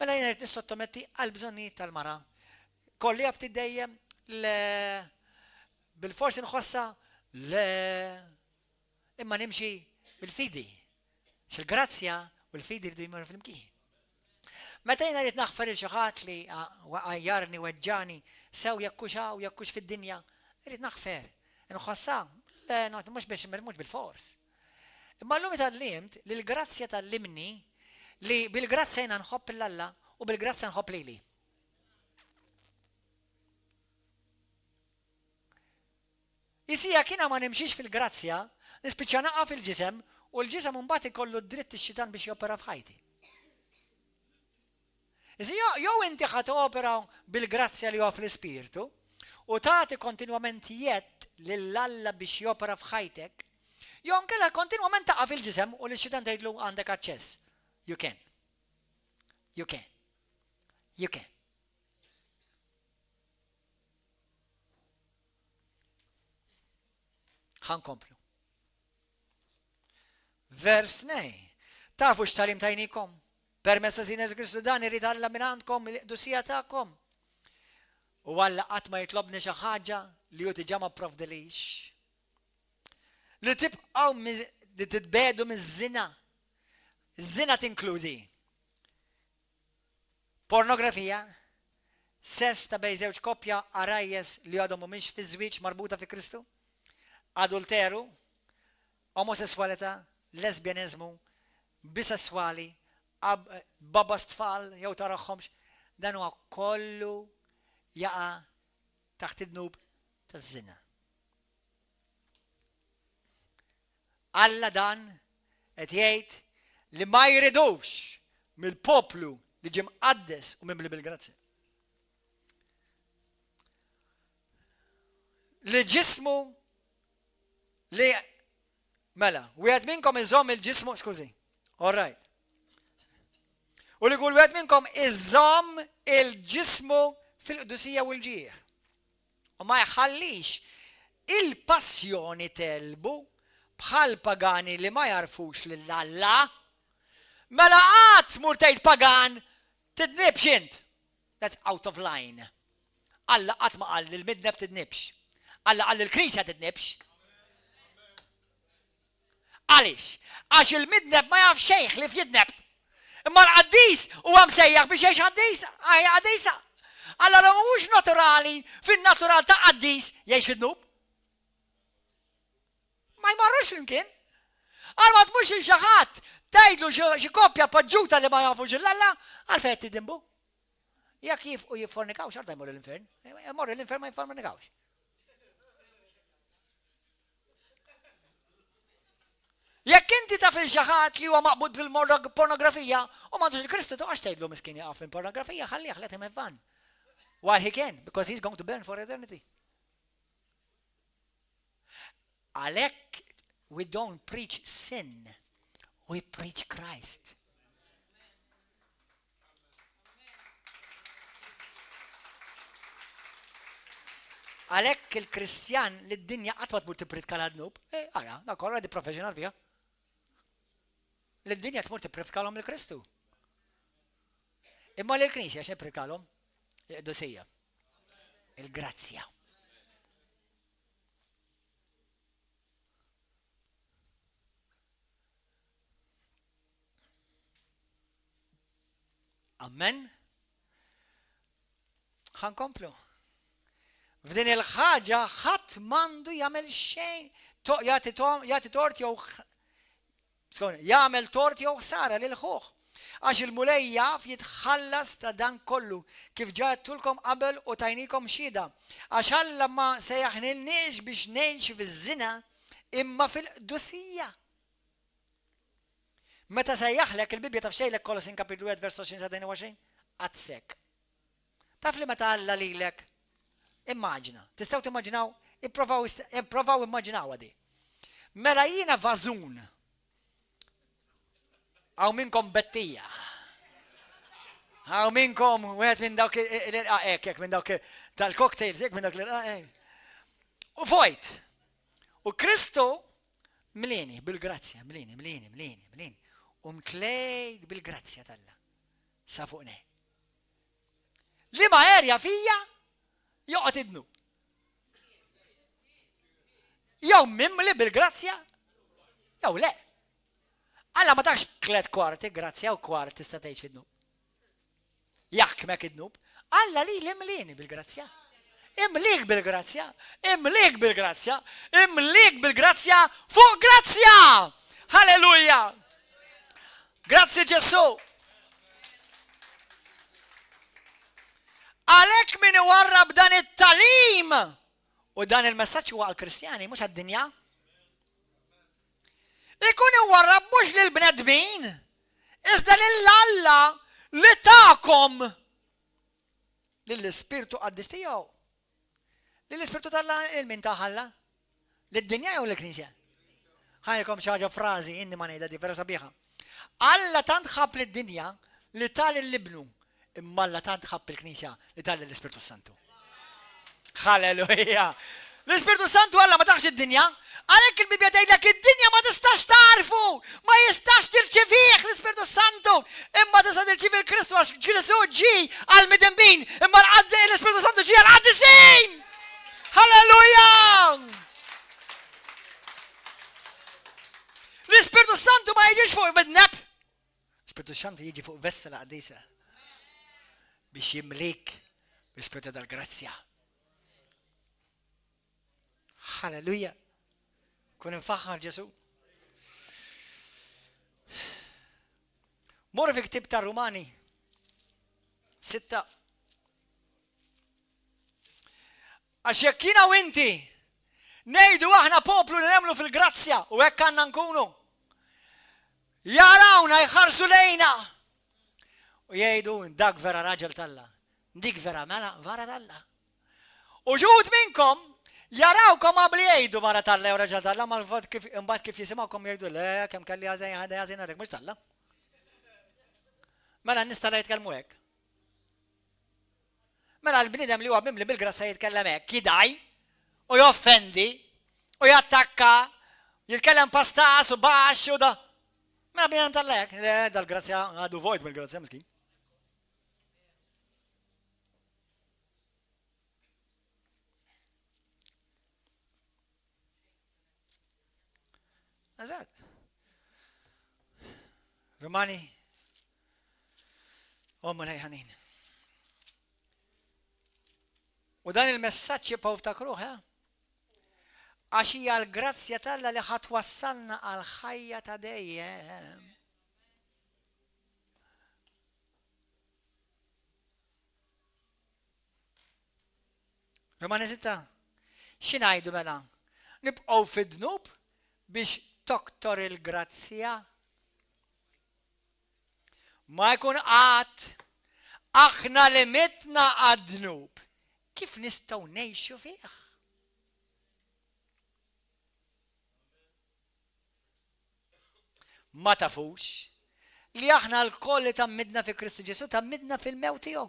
mela jiena rid nissottometti għal bżonnijiet tal-mara. Kolli għabti dejjem le bil-forsi nħossa le imma nimxi bil-fidi. Xil-grazzja u l-fidi rridu jmorru fl-imkien. Meta jiena rrid naħfer il-xi ħadd li għajjarni weġġani sew jakkux u jakkux fid-dinja, rrid naħfer. Nħossa le mhux bil-fors. Imma llum tallimt li l-grazzja tallimni li bil-grazzja jiena nħobb l-Alla u bil-grazzja nħobb lili. Jisija kiena ma nimxiex fil-grazzja, nispiċċa naqa fil-ġisem u l-ġisem mbagħad ikollu dritt ix-xitan biex jopera f'ħajti. Jisija jew inti ħadd opera bil-grazzja li huwa fl-ispirtu u tagħti kontinwament jett lill-Alla biex jopera f'ħajtek, jew nkella kontinwament taqa' fil-ġisem u l-xitan tgħidlu għandek aċċess. You can. You can. You can. ħankomplu. Vers 2. Tafu x'talim tajnikom? Permezz ta' Sidna Ġesu Kristu dan irid Alla minn għandkom il-qdusija tagħkom. U Alla qatt ma jitlobni xi ħaġa li hu diġà ma pprovdelix. Li tibqgħu li titbedu miż-żina. Iż-żina tinkludi pornografija, sess ta' bejn żewġ koppja arajjes li għadhom mhumiex fi żwieġ marbuta fi Kristu, adulteru, omosessualità, lesbjanizmu, bisessuali, babas tfal jew taraħħomx, dan huwa kollu jaqa' taħt id-dnub taż-żina. Alla dan qed jgħid li ma jridux mill-poplu li ġie mqaddes u mimli bil-grazzja. Li ġismu li mela, wieħed minnkom iżomm il-ġismu, skużi. All right. U li kull wieħed minnkom iżomm il-ġismu fil-qdusija u l-ġieħ. U ma jħallix il-passjoni telbu bħal pagani li ma jarfux lill-Alla. Mela qatt mur tgħid pagan tidnibx int. That's out of line. Alla qatt ma qal li l-midneb tidnibx. Alla qal li l-Knisja tidnibx. Għaliex? Għax il-midneb ma jaf xejn li f'jidneb. Imma l-qaddis huwa msejjaħ biex jgħix qaddisa. Allora mhux naturali fin-natural ta' qaddis jgħix fid-dnub. Ma jmarrux flimkien. Għal ma tmux il xi ħadd tgħidlu xi koppja paġġuta li ma jafux l-Alla, għalfejn qed tidimbu. Jekk jifqu jiffornikaw x'għalda jmorru l-infern. Jmorru l-infern ma jiffornikawx. Jekk inti taf il-xi ħadd li huwa maqbud fil-pornografija u m'għandux il-Kristu għax tgħidlu miskien jaqaf fil-pornografija ħallih let him have fun. While he can, because he's going to burn for eternity. Għalhekk we don't preach sin, we preach Christ. Għalhekk il-Kristjan li d-dinja qatt ma tmur tippredika l-ħadnub, ara, dak orra di professional fiha. Li d-dinja tmur tippredikalhom il-Kristu. Imma l-Knisja x'e predikalhom? Dosija. Il-grazzja. Amen. Ħankomplu. F'din il-ħaġa ħadd m'għandu jagħmel xejn, jagħti tort jew jagħmel tort jew ħsara lil ħuh. Għax il-mulej jaf jitħallas ta' dan kollu kif ġattulkom qabel u tajnikom xhieda. Għax Alla ma sejjaħnilniex biex ngħixu fiż-żina imma fil-qdusija. Meta sejjaħlek il-Bibja taf xejlek Kolossin kapitlu 1 vers 20-22 għadsek. Taf li meta Alla lilek immaġina. Tistgħu timmaġinaw? Ipprovaw immaġinaw għadi. Mela jiena vażun. Għaw minnkom bettija. Għaw minnkom wieħed minn dawk minn dawk tal-cocktails, minn dawk u vojt. U Kristu mlini bil-grazzja, mlini. U mklejt bil-grazzja talla. Sa fuqne. Li ma erja fija, joqgħod idnu. Jew mimli bil-grazzja, jew le. Alla ma tax klet kwarti, grazzja u kwart tista' tgħix fid-dnub. Jakk mek id-dnub, Alla li imlini bil-grazzja. Imlik bil-grazzja, imlik bil-grazzja, imlik bil-grazzja fuq grazzja. Halleluja. Grazzi Ġesu. Għalhekk min iwarrab dan it-talim u dan il-messaġġ huwa għall-Kristjani mhux għad-dinja. Ikun iwarrab mhux lill-bnedmin, iżda lill-Alla li tagħkom lill-Ispirtu Qaddis tiegħu. Lill-Ispirtu tal-Alla il-min taħalla? Lid-dinja jew lill-Knisja? Ħajkom xi ħaġa frażi inni ma ngħidha di vera sabiħa. Alla tant ħabb lid-dinja li tal il-libnu, imma Alla tant ħabb il-Knisja li tal l-Ispirtu Santu. Halleluja. L-Ispirtu Santu Alla ma taħx id-dinja. Għalhekk il-Bibja tgħidlek id-dinja ma tistax tarfu, ma jistax tirċevih l-Ispirtu Santu, imma tista' tirċevi l-Kristu għax Ġesu ġi għall-midembin, imma l-Ispirtu Santu ġi għall-qaddisin. Halleluja! L-Ispirtu Santu ma jiġix fuq bid-neb. L-Ispirtu Santu jiġi fuq vesta l-qaddisa biex jimlik l-Ispirtu tal-grazzja. Halleluja. Kun infaħħar Ġesu. Mor fi ktib ta' Rumani 6. Għax jekk jiena u inti ngħidu aħna poplu li nemmnu fil-grazzja u hekk għandna nkunu. Jarawna jħarsu lejna u jgħidu dak vera raġel talla, dik vera mela vara talla. U ġut minnkom jarawkom għabli jgħidu mara talla u raġel talla, ma mbagħad kif jisimgħukom jgħidu le kemm kelli għażin għadek mhux talla. Mela nista' jitkellmu hekk. Mela l-bniedem li huwa mimli bil-grassa jitkellem hekk, jidaj u joffendi u jattakka, jitkellem pastas u baxx u da. Mela bniedem talla hekk, le dal-grazzja għadu vojt bil-grazzja miskin. Eżatt. Rumani, ommu lejħanin. U dan il-messaġġ jibqgħu ftakruh, għax hija l-grazzja talla li ħadd wassalna għal ħajja ta' dejjem. Rumani 6, x'ingħidu mela? Nibqgħu fid-dnub biex doktor il-grazzja ma jkun qatt aħna li mitna għad-dnub kif nistgħu ngħixu fih? ma tafux li aħna l-koll li tammidna fi Kristu Ġesu tammidna fil-mewt tiegħu.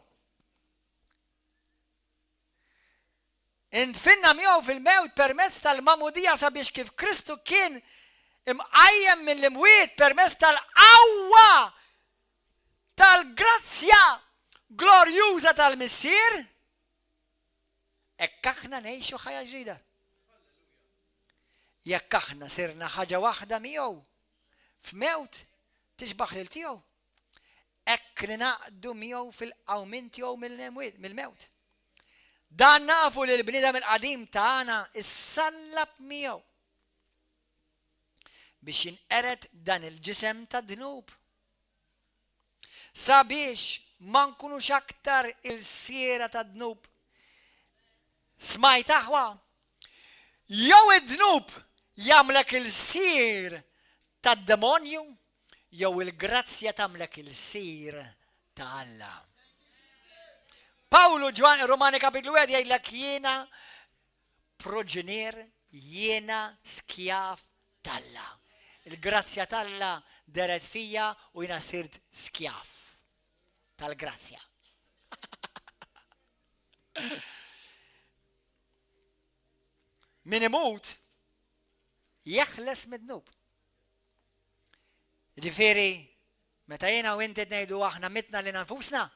Intfinna miegħu fil-mewt permezz tal-mamudija sabiex kif Kristu kien imqajjem mill-imwiet permezz tal-qawwa tal-grazzja glorjuża tal-missier, hekk aħna ngħixu ħajja ġdida. Jekk aħna sirna ħaġa waħda miegħu f'mewt tixbaħ lil tiegħu, hekk ninaqdu miegħu fil-qawmin tiegħu mill-mewt. Dan nafu li l-bniedem il-qadim tagħna issallab miegħu biex jinqered dan il-ġisem ta' dnub. Sabiex ma nkunux aktar il-siera ta' dnub. Smajt aħwa, jew id-dnub jagħmlek il-sir tad-demonju, jew il-grazzja tagħmlek il-sir ta' Alla. Pawlu ġwan Romani kapitlu 1 jgħidlek jiena proġenier, jiena skjaf t'Alla. Il-grazzja t'Alla deret fija u jiena sirt skjaf tal-grazzja. Min imut jeħles mid-dnub. Ġifieri, meta jiena u inti ngħidu aħna mitna li nfusna,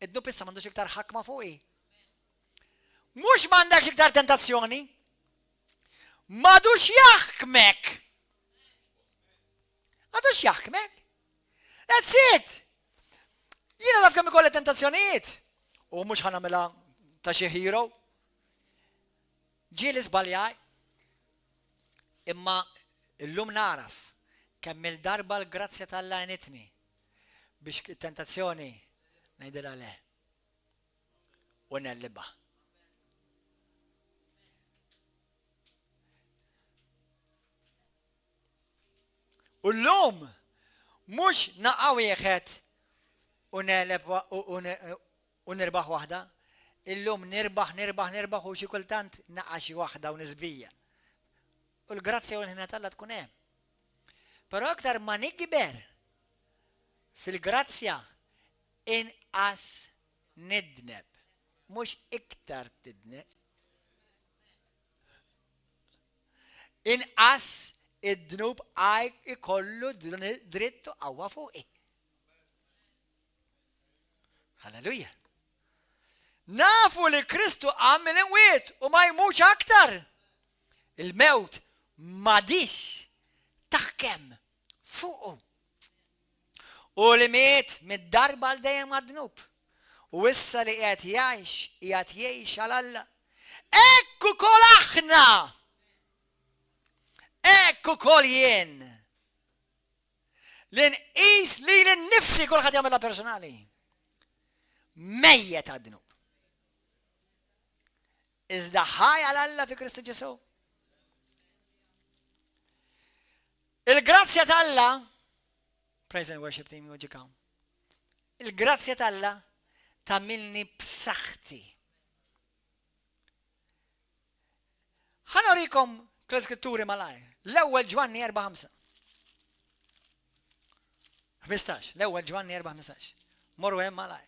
id-dnub issa m'għandux iktar ħakma fuqi. Mhux m'għandekx iktar tentazzjoni, m'għadux jaħkmek. M'għadux jaħkmek. That's it. Jiena naf kemm ikolli tentazzjonijiet. U mhux ħanamilha ta' xi hero. Ġieli żbaljaj, imma illum naraf kemm il-darba l-grazzja tal-Alla għenitni biex it-tentazzjoni ngħidilha le u nellibha. U llum mhux naqgħu wieħed u neleb u nirbaħ waħda. Illum nirbaħ u xi kultant naqqa xi waħda u nisbija. U l-grazzja u l-ħina tal-Alla tkun hemm. Però aktar ma nikber fil-grazzja inqas nidneb, mhux iktar tidneb. Inqas id-dnub għaj ikollu drittu qawwa fuqi. Halleluja. Nafu li Kristu għamil imwiet u ma jmux aktar. Il-mewt madix taħkem fuqu. U li miet mid-darba l-dejjem għad-dnub. U issa li qiegħed jgħix għal-Alla. Ekku kol aħna. Ekku kol jien. L-inqis li l-nifsi kol ħad jagħmilha personali. Mejjet għad-dnub. Iżda ħaj għal-Alla fi Kristu Ġesu. Il-grazzja t'Alla, praise and worship team, joġikaw. Il-grazzja t'Alla tamilni b'saħħti. Ħanorikom kl-Skritturi malaj. L-ewwel Ġwanni 4:5. 15, l-ewwel Ġwanni 4:15. Morru hemm malaj.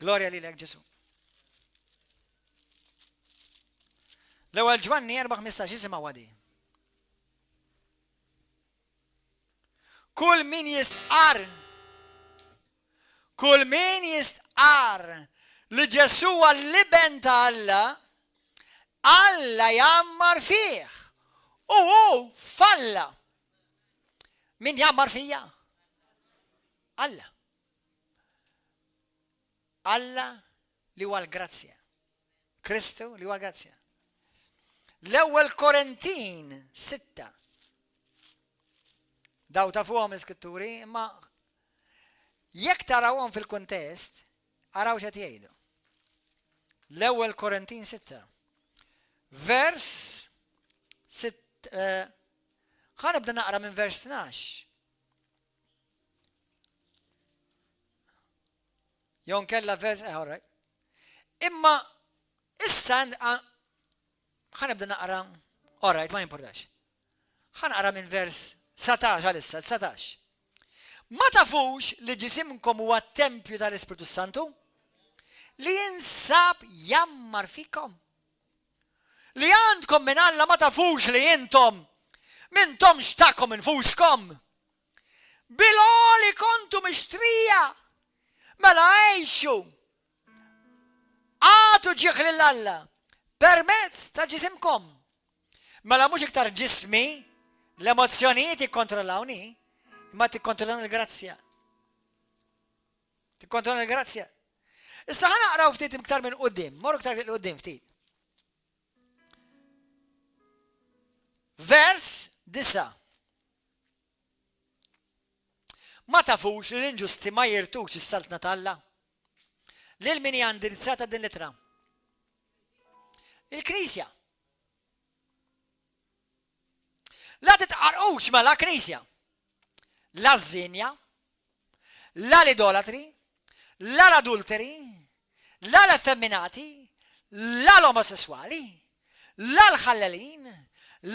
Gloria lilek Ġesu. L-ewwel Ġwanni 4:15 isimgħu għadi. Kull min jistqar li Ġesu għall-liben ta' Alla, Alla jammar fih. U falla. Min jammar fija? Alla. Alla li huwa l-grazzja. Kristu li huwa l-grazzja. L-ewwel Korintin 6. Daw tafuhom l-Skritturi, imma jekk tarawhom fil-kuntest, araw x'qed jgħidu. L-ewwel Korintin 6. Vers 6. Ħanibda naqra minn vers 12. Jon kella vers all right. Imma issa ħanibda naqra, all right, ma jimportax. ħanqara minn vers 19 għalissa, 19. Ma tafux li ġisimkom huwa tempju tal-Ispiritu Santu? Li jinsab jammar fikom. Li għandkom minn Alla ma tafux li jintom mintom xtakom infuskom. Bil-għoli kontu mixtrija. Mela għajxu. Għatu ġieħ lill-Alla. Permezz ta' ġisimkom. Mela mux iktar ġismi, l-emozjonijiet ikkontrollawni, ma tikkontrollawni l-grazzja. Tikkontrollawni l-grazzja. Issa ħana qraw ftit iktar minn qudiem, morru iktar minn qudiem ftit. Vers 9. Ma tafux li l-inġusti ma jirtux is-saltna tal-Alla? Lil min hija indirizzata din l-ittra? Il-Knisja. La titqarqux ma la Knisja. La żinja, la l-idolatri, la l-adulteri, la l-effeminati, la l-omosessuali, la l-ħallelin,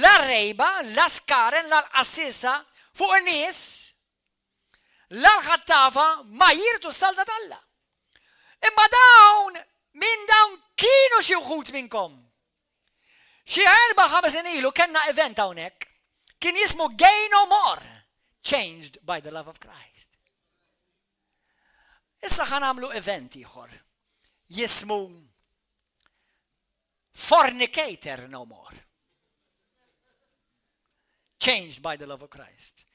la r-rejba, la skaren, la l-qassisa fuq in-nies, la l-ħattafa ma jirtu s-salda tal-Alla. Imma minn dawn kienu xi wħud minnkom. Xi 4-5 ilu kellna event hawnhekk kien jismu Gay No More, changed by the love of Christ. Issa ħanamlu event ieħor jismu Fornicator No More, changed by the love of Christ.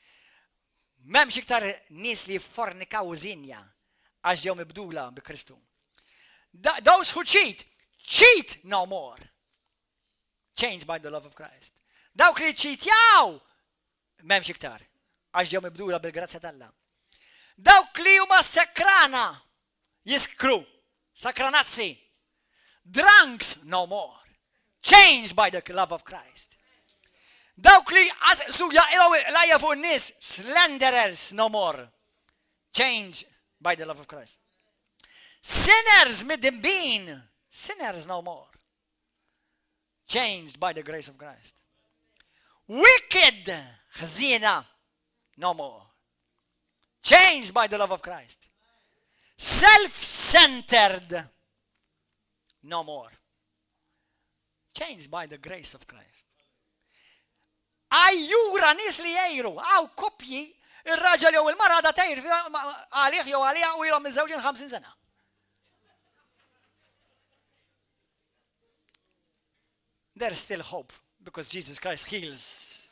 M'hemmx iktar nies li jiffornikaw żinja għax ġew mibdula bi Kristu. Those who cheat no more. Changed by the love of Christ. Dawk li cheatjaw, m'hemmx iktar għax ġew mibdula bil-grazzja tal-Alla. Dawk li huma sekrana, jiskru, sakranazzi, drunks no more. Changed by the love of Christ. Dawk li lajja fuq n-nies, slanderers no more. Changed by the love of Christ. Sinners mid-dimbin, sinners no more. Changed by the grace of Christ. Wicked, ħżiena, no more. Changed by the love of Christ. Self-centered, no more. Changed by the grace of Christ. Ajjura nis li jajru, għaw kopji, il-raġel jew il-mara da tajr għalih jew għalija u jilom iż-żewġin 50 sena. There's still hope because Jesus Christ heals.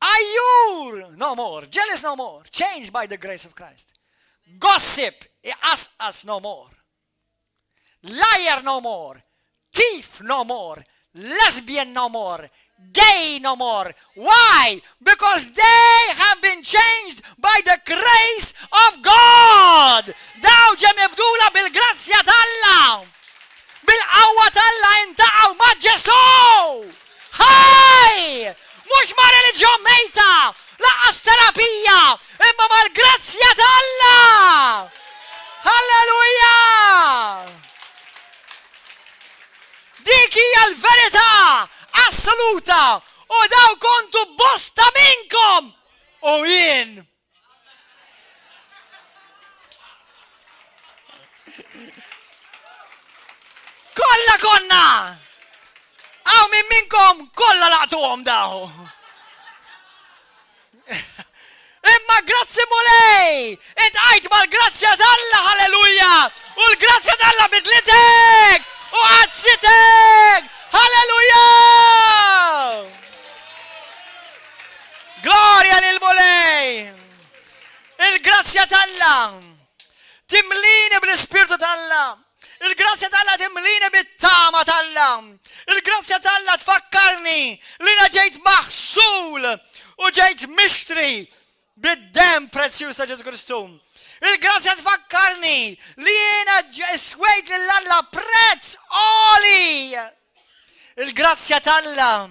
Ayur, no more. Jealous, no more. Changed by the grace of Christ. Gossip, us no more. Liar, no more. Thief, no more. Lesbian, no more. Gay, no more. Why? Because they have been changed by the grace of God. Daw ġemibdula bil-grazzja tal-Alla. Bil-qawwa tal-Alla intaqgħu ma' Ġesu. Ħaj! Mhux ma' reliġjon mejta, laqqas terapija, imma mal-grazzja tal-Alla. Halleluja! Dik hija l-verità assoluta u daw kontu bosta minnkom u jien. Kolla konna! Għaw minn minnkom kolla laqtuhom daw. Imma grazzi mulej! Intqajt mal-grazzja tal-Alla, halleluja! U l-grazzja tal-Alla bidlitek! U għazzitek! Halleluja! Gloria lil mulej! Il-grazzja tal-Alla timlini bil-Spiritu tal-Alla. Il-grazzja tal-Alla timlini bit-tama tal-Alla. Il-grazzja tal-Alla tfakkarni li na ġejt maħsul u ġejt mixtri bid-dem prezzjuż ta' Ġesu Kristu. Il-grazzja tfakkarni li jiena swejt lill-Alla prezz oli. Il-grazzja tal-Alla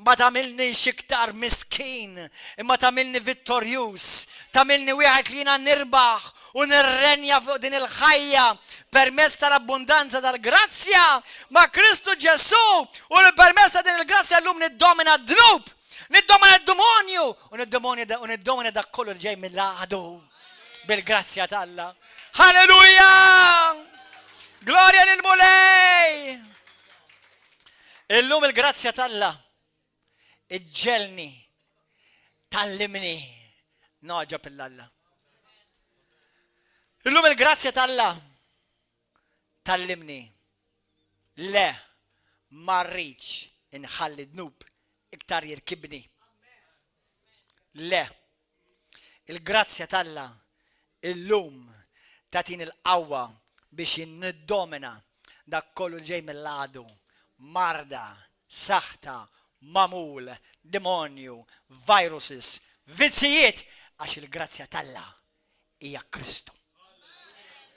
ma tamilni xiktar miskin, imma tamilni vittorjus, tamilni wieħed li jiena nirbaħ u nirrenja fuq din il-ħajja permezz tal-abbundanza tal-grazzja ma' Kristu Ġesu u permezz ta' din il-grazzja llum niddomina d-dnub, niddomina d-demonju u niddomina dak kollu li ġej mill-għadu bil-grazzja tal-Alla. Halleluja! Gloria lil Mulej! Illum il-grazzja tal-Alla iġġelni, tallimni noġob il-Alla. Illum il-grazzja tal-Alla tallimni le marriċ inħalli dnub iktar jirkibni. Le, il-grazzja tal-Alla illum tatin il-qawwa biex niddomina dak kollu ġej mill-għadu, marda, saħta, mamul, demonju, viruses, vizzijiet, għax il-grazzja tal-Alla hija Kristu.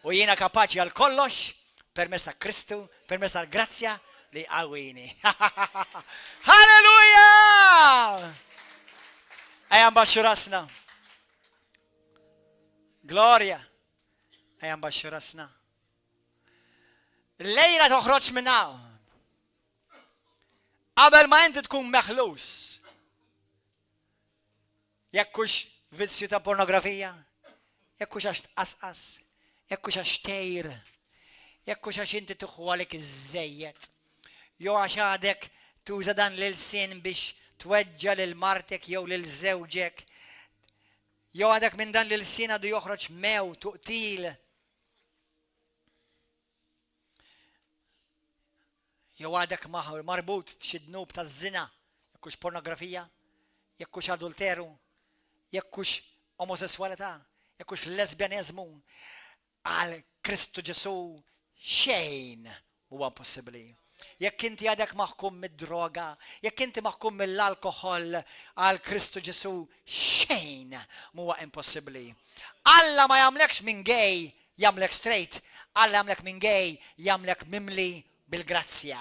U jiena kapaċi għal kollox permezz ta' Kristu, permezz tal grazzja li għawini. Halleluja! Ejja mbaxxu rasna. Gloria. Ejja mbaxxu rasna. Lejla toħroġ minn hawn. Qabel ma inti tkun meħlus. Jekkux vizzju ta' pornografija, jekkux għax tqasqas, jekkux għax tejr, jekkux għax inti tuħu għalik iż-żejjed, jew għax għadek tuża dan l-sin biex tweġġa lil martek jew lil żewġek, jew għadek minn dan l-sin għadu joħroġ mew tuqtil. Jew għadek marbut f'xi dnub taż-żina, jekkux pornografija, jekkux adulteru, jekkux omosessualità, jekkux lesbianizmu, għal Kristu Ġesu xejn huwa possibbli. Jekk inti għadek maħkum mid-droga, jekk inti maħkum mill-alkohol, għal Kristu Ġesu xejn huwa impossibbli. Alla ma jagħmlekx minn gay jagħmlek straight, Alla jagħmlek minn gay jagħmlek mimli bil-grazzja,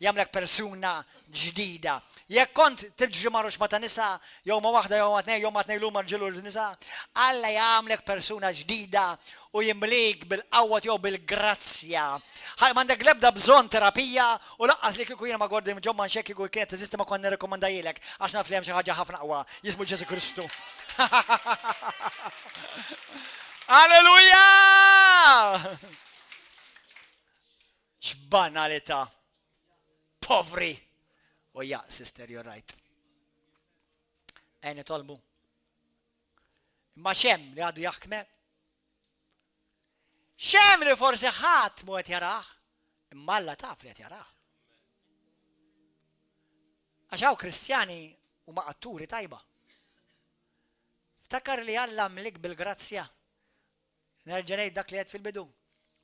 jagħmlek persuna ġdida. Jekk kont tiġri marrux ma ta' nisa, jew ma waħda jew ma tnej lum marġilu l-nisa, Alla jagħmlek persuna ġdida u jimlik bil-qawwa jew bil-grazzja. M'għandek l-ebda bżonn terapija u laqqas li kieku jiena ma Gordon John Manxek kieku kienet teżisti ma konna nirrekomandajilek għax naf li hemm xi ħaġa ħafna qwa jismu Ġesu Kristu. Alleluja! X'banalità. Povri. U ja, sister, you're right. Ejni tolbu. Imma xem li għadu jaħkme. Xem li forsi ħadd mu qed jaraħ. Imma Alla taf li qed jaraħ. Għax hawn Kristjani huma qatturi tajba. Ftakar li Alla mlik bil-grazzja. Nerġa' ngħid dak li qed fil-bidu.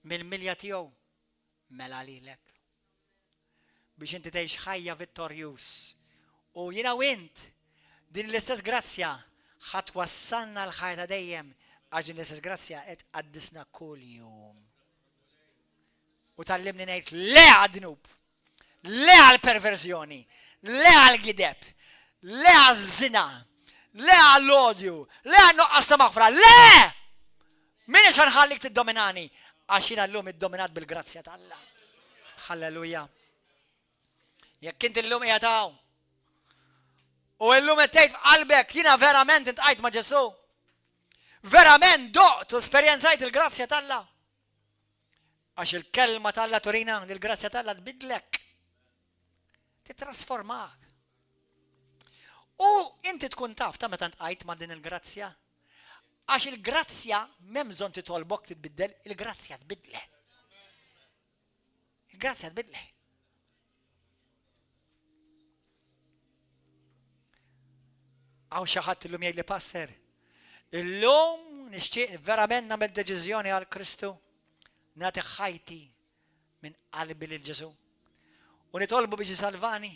Mill-milja tiegħu mela lilek. Biex inti tgħix ħajja vittorjuż. U jiena u int din l-istess grazzja ħadd wassalna l-ħajja ta' dejjem għax din l-istess grazzja qed tqaddisna kull jum. U tallimni ngħid le għad-dnub, le għall-perverżjoni, le għall-gideb, le għaż-żina, le għall-odju, le għan-noqqas ta' maħfra, le! Min ħanħallik tiddominani għax jiena llum iddominat bil-grazzja ta' Alla. Halleluja. Jekk inti llum qiegħed hawn u llum qed tgħid f'qalbek jiena verament intqajt ma' Ġesu. Verament doqt u esperjenzajt il-grazzja tal-Alla. Għax il-kelma tal-Alla turina il-grazzja tal-Alla tbidlek. Titrasformak. U inti tkun taf ta' meta ntqajt ma' din il-grazzja. Għax il-grazzja m'hemm bżonn titolbok titbiddel, il-grazzja tbidlek. Il-grazzja tbidlek. Għaw xi ħadd illum jgħidli pastor, illum nixtieq verament nagħmel deċiżjoni għal Kristu, nagħti ħajti minn qalbi lil Ġesu. U nitolbu biex isalvani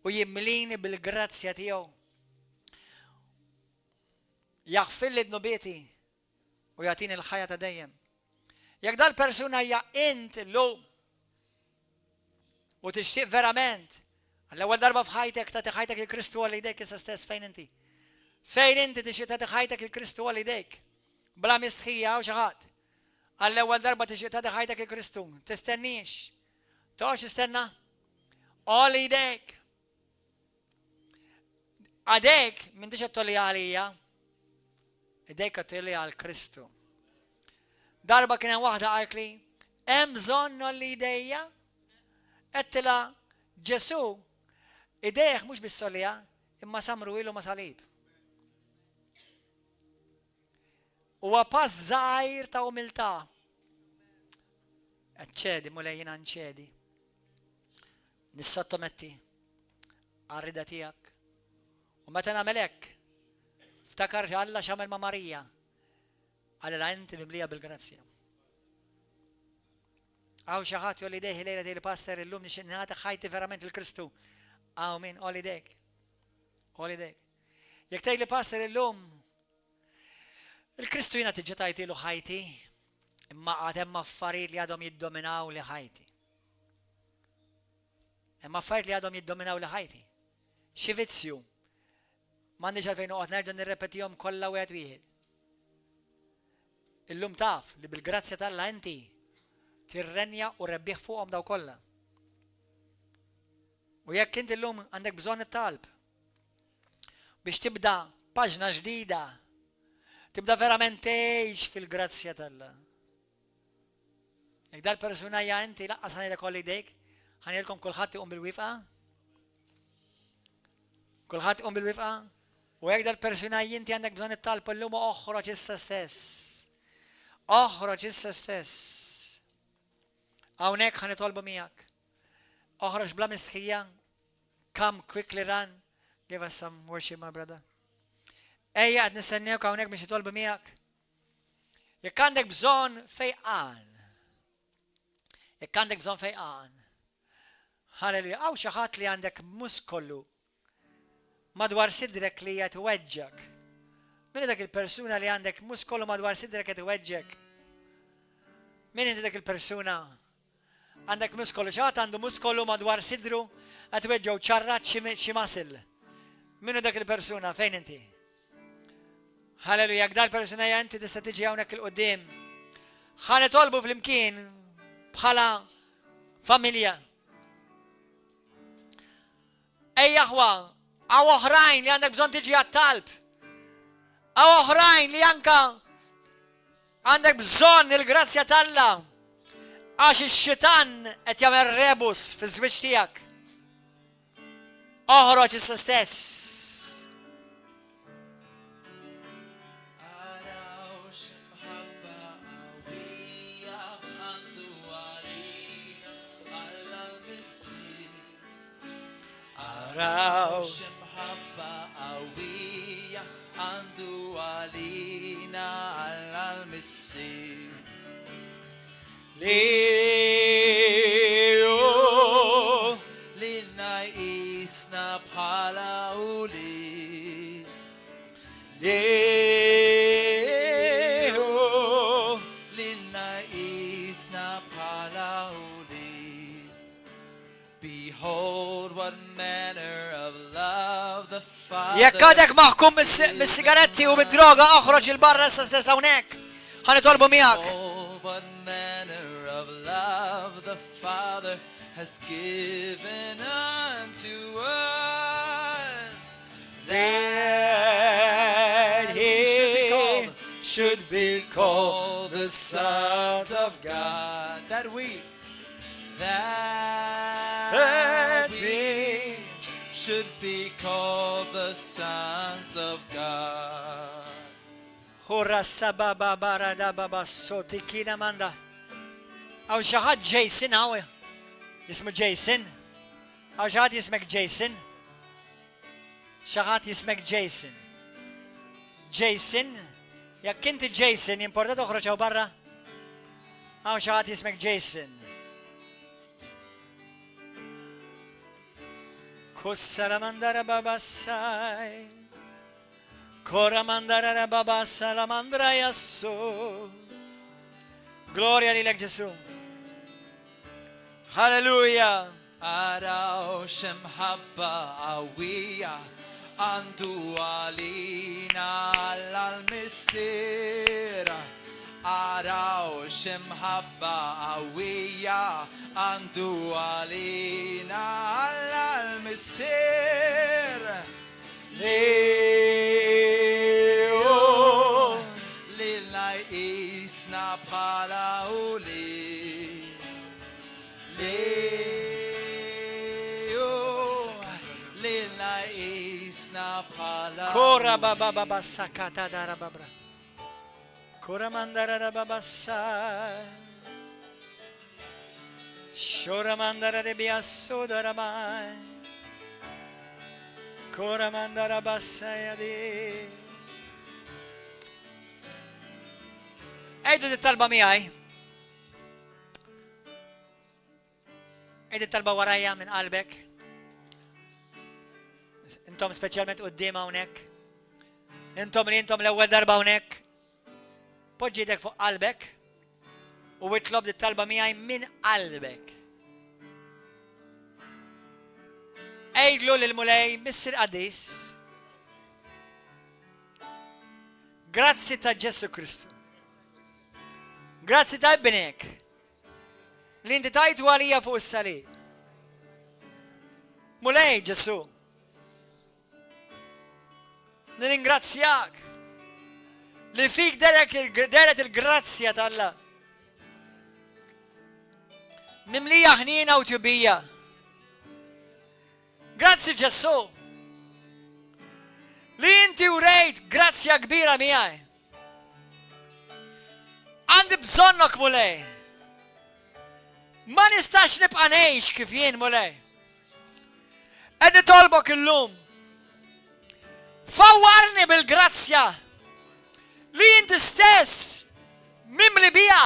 u jimlini bil-grazzja tiegħu. Jaħfilli d-nubieti u jagħtini l-ħajja ta' dejjem. Jekk dal-persuna hija int illum u tixtieq verament l-ewwel darba f'ħajtek tagħti ħajtek il-Kristu għal idejk issa stess fejn inti. Fejn inti tixtieq tagħti ħajtek il-Kristu għal idejk. Bla mistħija u xi ħadd. għall-ewwel darba tixtieq tagħti ħajtek il-Kristu, tistennix. Toqgħodx tistenna. Oli idejk. Għadek minn tixtieq tolli għalija. Idejk tolli għall-Kristu. Darba kien hemm waħda qalt li hemm bżonn nolli idejja. Qedtilha Ġesu idejh mhux bis-sollija imma samru ilu ma' salib. Huwa pass żgħir ta' umiltà. Ċedi, mulej jiena nċedi. Nissottometti għar-rida tiegħek. U meta nagħmel hekk, ftakar Alla x'għamel ma' Marija. Għalilha inti mimlija bil-grazzja. Għaw xi ħadd jolli dejh lejla tgħid pastor illum nixtieq nagħtik ħajti verament il-Kristu. Aw min oli dejk. Oli dejk. Jekk tgħidli pastor illum il-Kristu jiena tiġi tajtilu ħajti, imma għad hemm affarijiet li għadhom jiddominaw li ħajti. Hemm affarijiet li għadhom jiddominaw li ħajti. Xi vizzju. M'għandix għalfejn noqgħod nerġa' nirrepetihom kollha wieħed wieħed. Illum taf li bil-grazzja tal-Alla inti tirrenja u rebbieħ fuqhom daw kollha. U jekk inti llum għandek bżonn it-talb biex tibda paġna ġdida, tibda verament tgħix fil-grazzja tal-Alla. Jekk dal-persuna hija inti laqqas ħanilek kolli jdejk, ħanilkom kulħadd iqum bil-wifqa? Kulħadd iqum bil-wifqa? U jekk dal-persuna inti għandek bżonn it-talb illum oħroġ issa stess. Oħroġ issa stess. Hawnhekk ħanitolbu miegħek. Oħroġ bla mistħija. Come quickly run. Give us some worship, my brother. Ejja qed nistennewk hawnhekk biex itolbu miegħek. Jekk għandek bżonn fejqan. Jekk għandek bżonn fejqan. Halleluja. Hawn xi ħadd li għandek muskollu madwar sidrek li qed iweġġek. Min dak il-persuna li għandek muskollu madwar sidrek qed iweġġek? Min inti dak il-persuna? Għandek muskollu, xi ħadd għandu muskollu madwar sidru qed iweġġew ċarrat xi masil. Min dak il-persuna? Fejn inti? Halleluja, jekk dal-persuna hija inti tista' tiġi hawnhekk il-qudiem. Ħanitolbu flimkien bħala familja. Ejjaħwa, għaw oħrajn li għandek bżonn tiġi għat-talb. Għaw oħrajn li anka għandek bżonn il-grazzja tal-Alla għax ix-xitan qed jagħmel rebus fiż-żwieġ tiegħek. Oħroġ issa stess. Araw ximħabba qawwija għandu għalina għall-missi li najisna bħala ulid li najisna bħala ulid. Behold what manner of love the Father. Jekk għadek maħkum mis-sigaretti u bid-droga oħroġ il-barra s-sess hawnhekk. Ħanitolbu miegħek. Behold what manner of love the Father has given unto us, That he should be called the sons of God. That we should be called the sons of God. Hurra sababa barada baba soti kina manda. Aw xaħat Jason aw. Jismu Jason. Aw xaħat jismek Jason. Xaħat jismek Jason. Jason. Jak inti Jason jimporta toħroġ aw barra. Aw xaħat jismek Jason. Salamandara baba sai, Kora mandara baba salamandra yasso. Gloria lilek Ġesu. Halleluja. Araw xemħabba qawwija għandu għalina għall-missira أراو شمحبة قوية عنده علينا على المسير Leo. ليلنا إسنا بالاولي ليو ليلنا إسنا بالاولي Kora baba baba sakata dara babra. Kora mandara baba sa. Shora mandara de biaso dara mai. Kora mandara basaya di. Ejdu dit-talba miegħi. Ejdu dit-talba warajja minn qalbek. Intom speċjalment quddiem hawnhekk. Intom li intom l-ewwel darba hawnhekk. Poġġi jdek fuq qalbek u itlob dit-talba miegħi minn qalbek. Ejdlu lil mulej Mr. Qaddis. Grazzi ta' Ġesu Kristu. Grazzi ta' ibnek. Li inti tajtu għalija fuq is-salib. Mulej Ġesu. Nirringrazzjak li fik deret il-grazzja tal-Alla. Mimlija ħnina u tjubija. Grazzi Ġesu li inti urejt grazzja kbira miegħi. Għandi bżonnok mulej. Ma nistax nibqa' ngħix kif jien mulej. Qed nitolbok illum. Fawwarni bil-grazzja li inti stess mimli bija.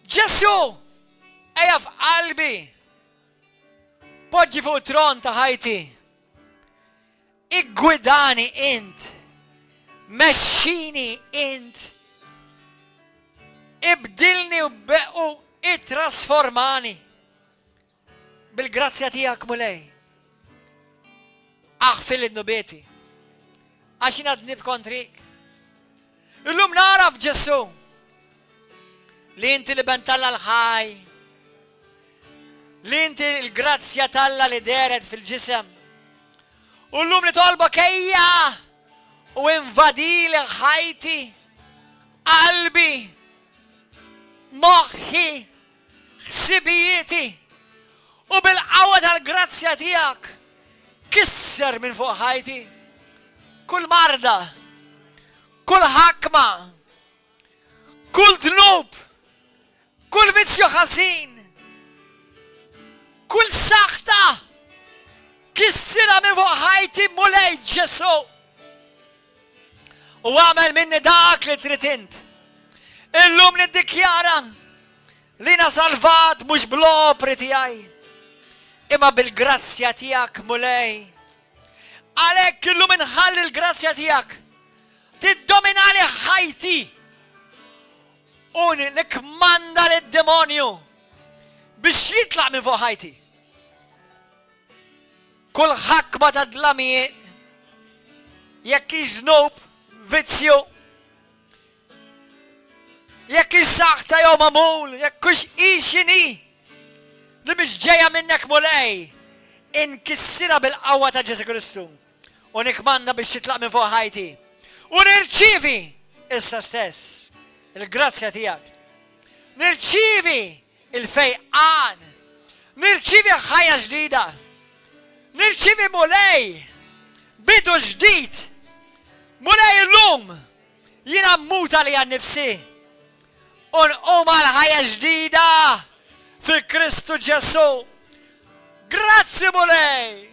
Ġesu, ejja f'qalbi. Poġġi fuq tron ta' ħajti. Iggwidani int. Mexxini int. Ibdilni u it-trasformani. Bil-grazzja tiegħek mulej. Aħfil id-nubieti. Għaxin għadnib kontrik. Illum naraf Ġesu li inti li bentalla l-ħaj. Li inti l-grazzja talla li deret fil-ġisem. U llum li tolba kejja u invadili ħajti, qalbi, moħħi, ħsibijieti u bil-qawwa tal-grazzja tiegħek kisser minn fuq ħajti kull marda, kull ħakma, kull dnub, kull vizzju ħażin, kull saħta kissira minn fuq ħajti mulej Ġesu. U għamel minni dak li trid int. Illum niddikjara li na salvat mhux bl-opri tiegħi imma bil-grazzja tiegħek mulej. Għalhekk illum inħalli l-grazzja tiegħek tiddomina li ħajti u nikmanda lid-demonju biex jitlaq minn fuq ħajti. Kull ħakma ta' dlamijiet, jekk iġnub, vizzju, jekk iġsaħta jew mamul, jekk kux ixini li biex ġeja minnek mulej, inkissira bil-qawwa ta' Ġesu Kristu u nikmanda biex jitlaq minn fuq ħajti u nirċivi issa stess il-grazzja tiegħek. Nirċivi il-fejqan, nirċivi ħajja ġdida. Nirċivi mulej, bidu ġdid, mulej l-lum, jina muta li għan nifsi, un-uma l-ħajja ġdida fi Kristu Ġesu. Grazzi mulej,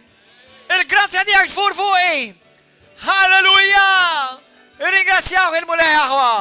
il-grazzja tijak tfur fuqi, halleluja, ringrazzjaw il-mulej aħwa.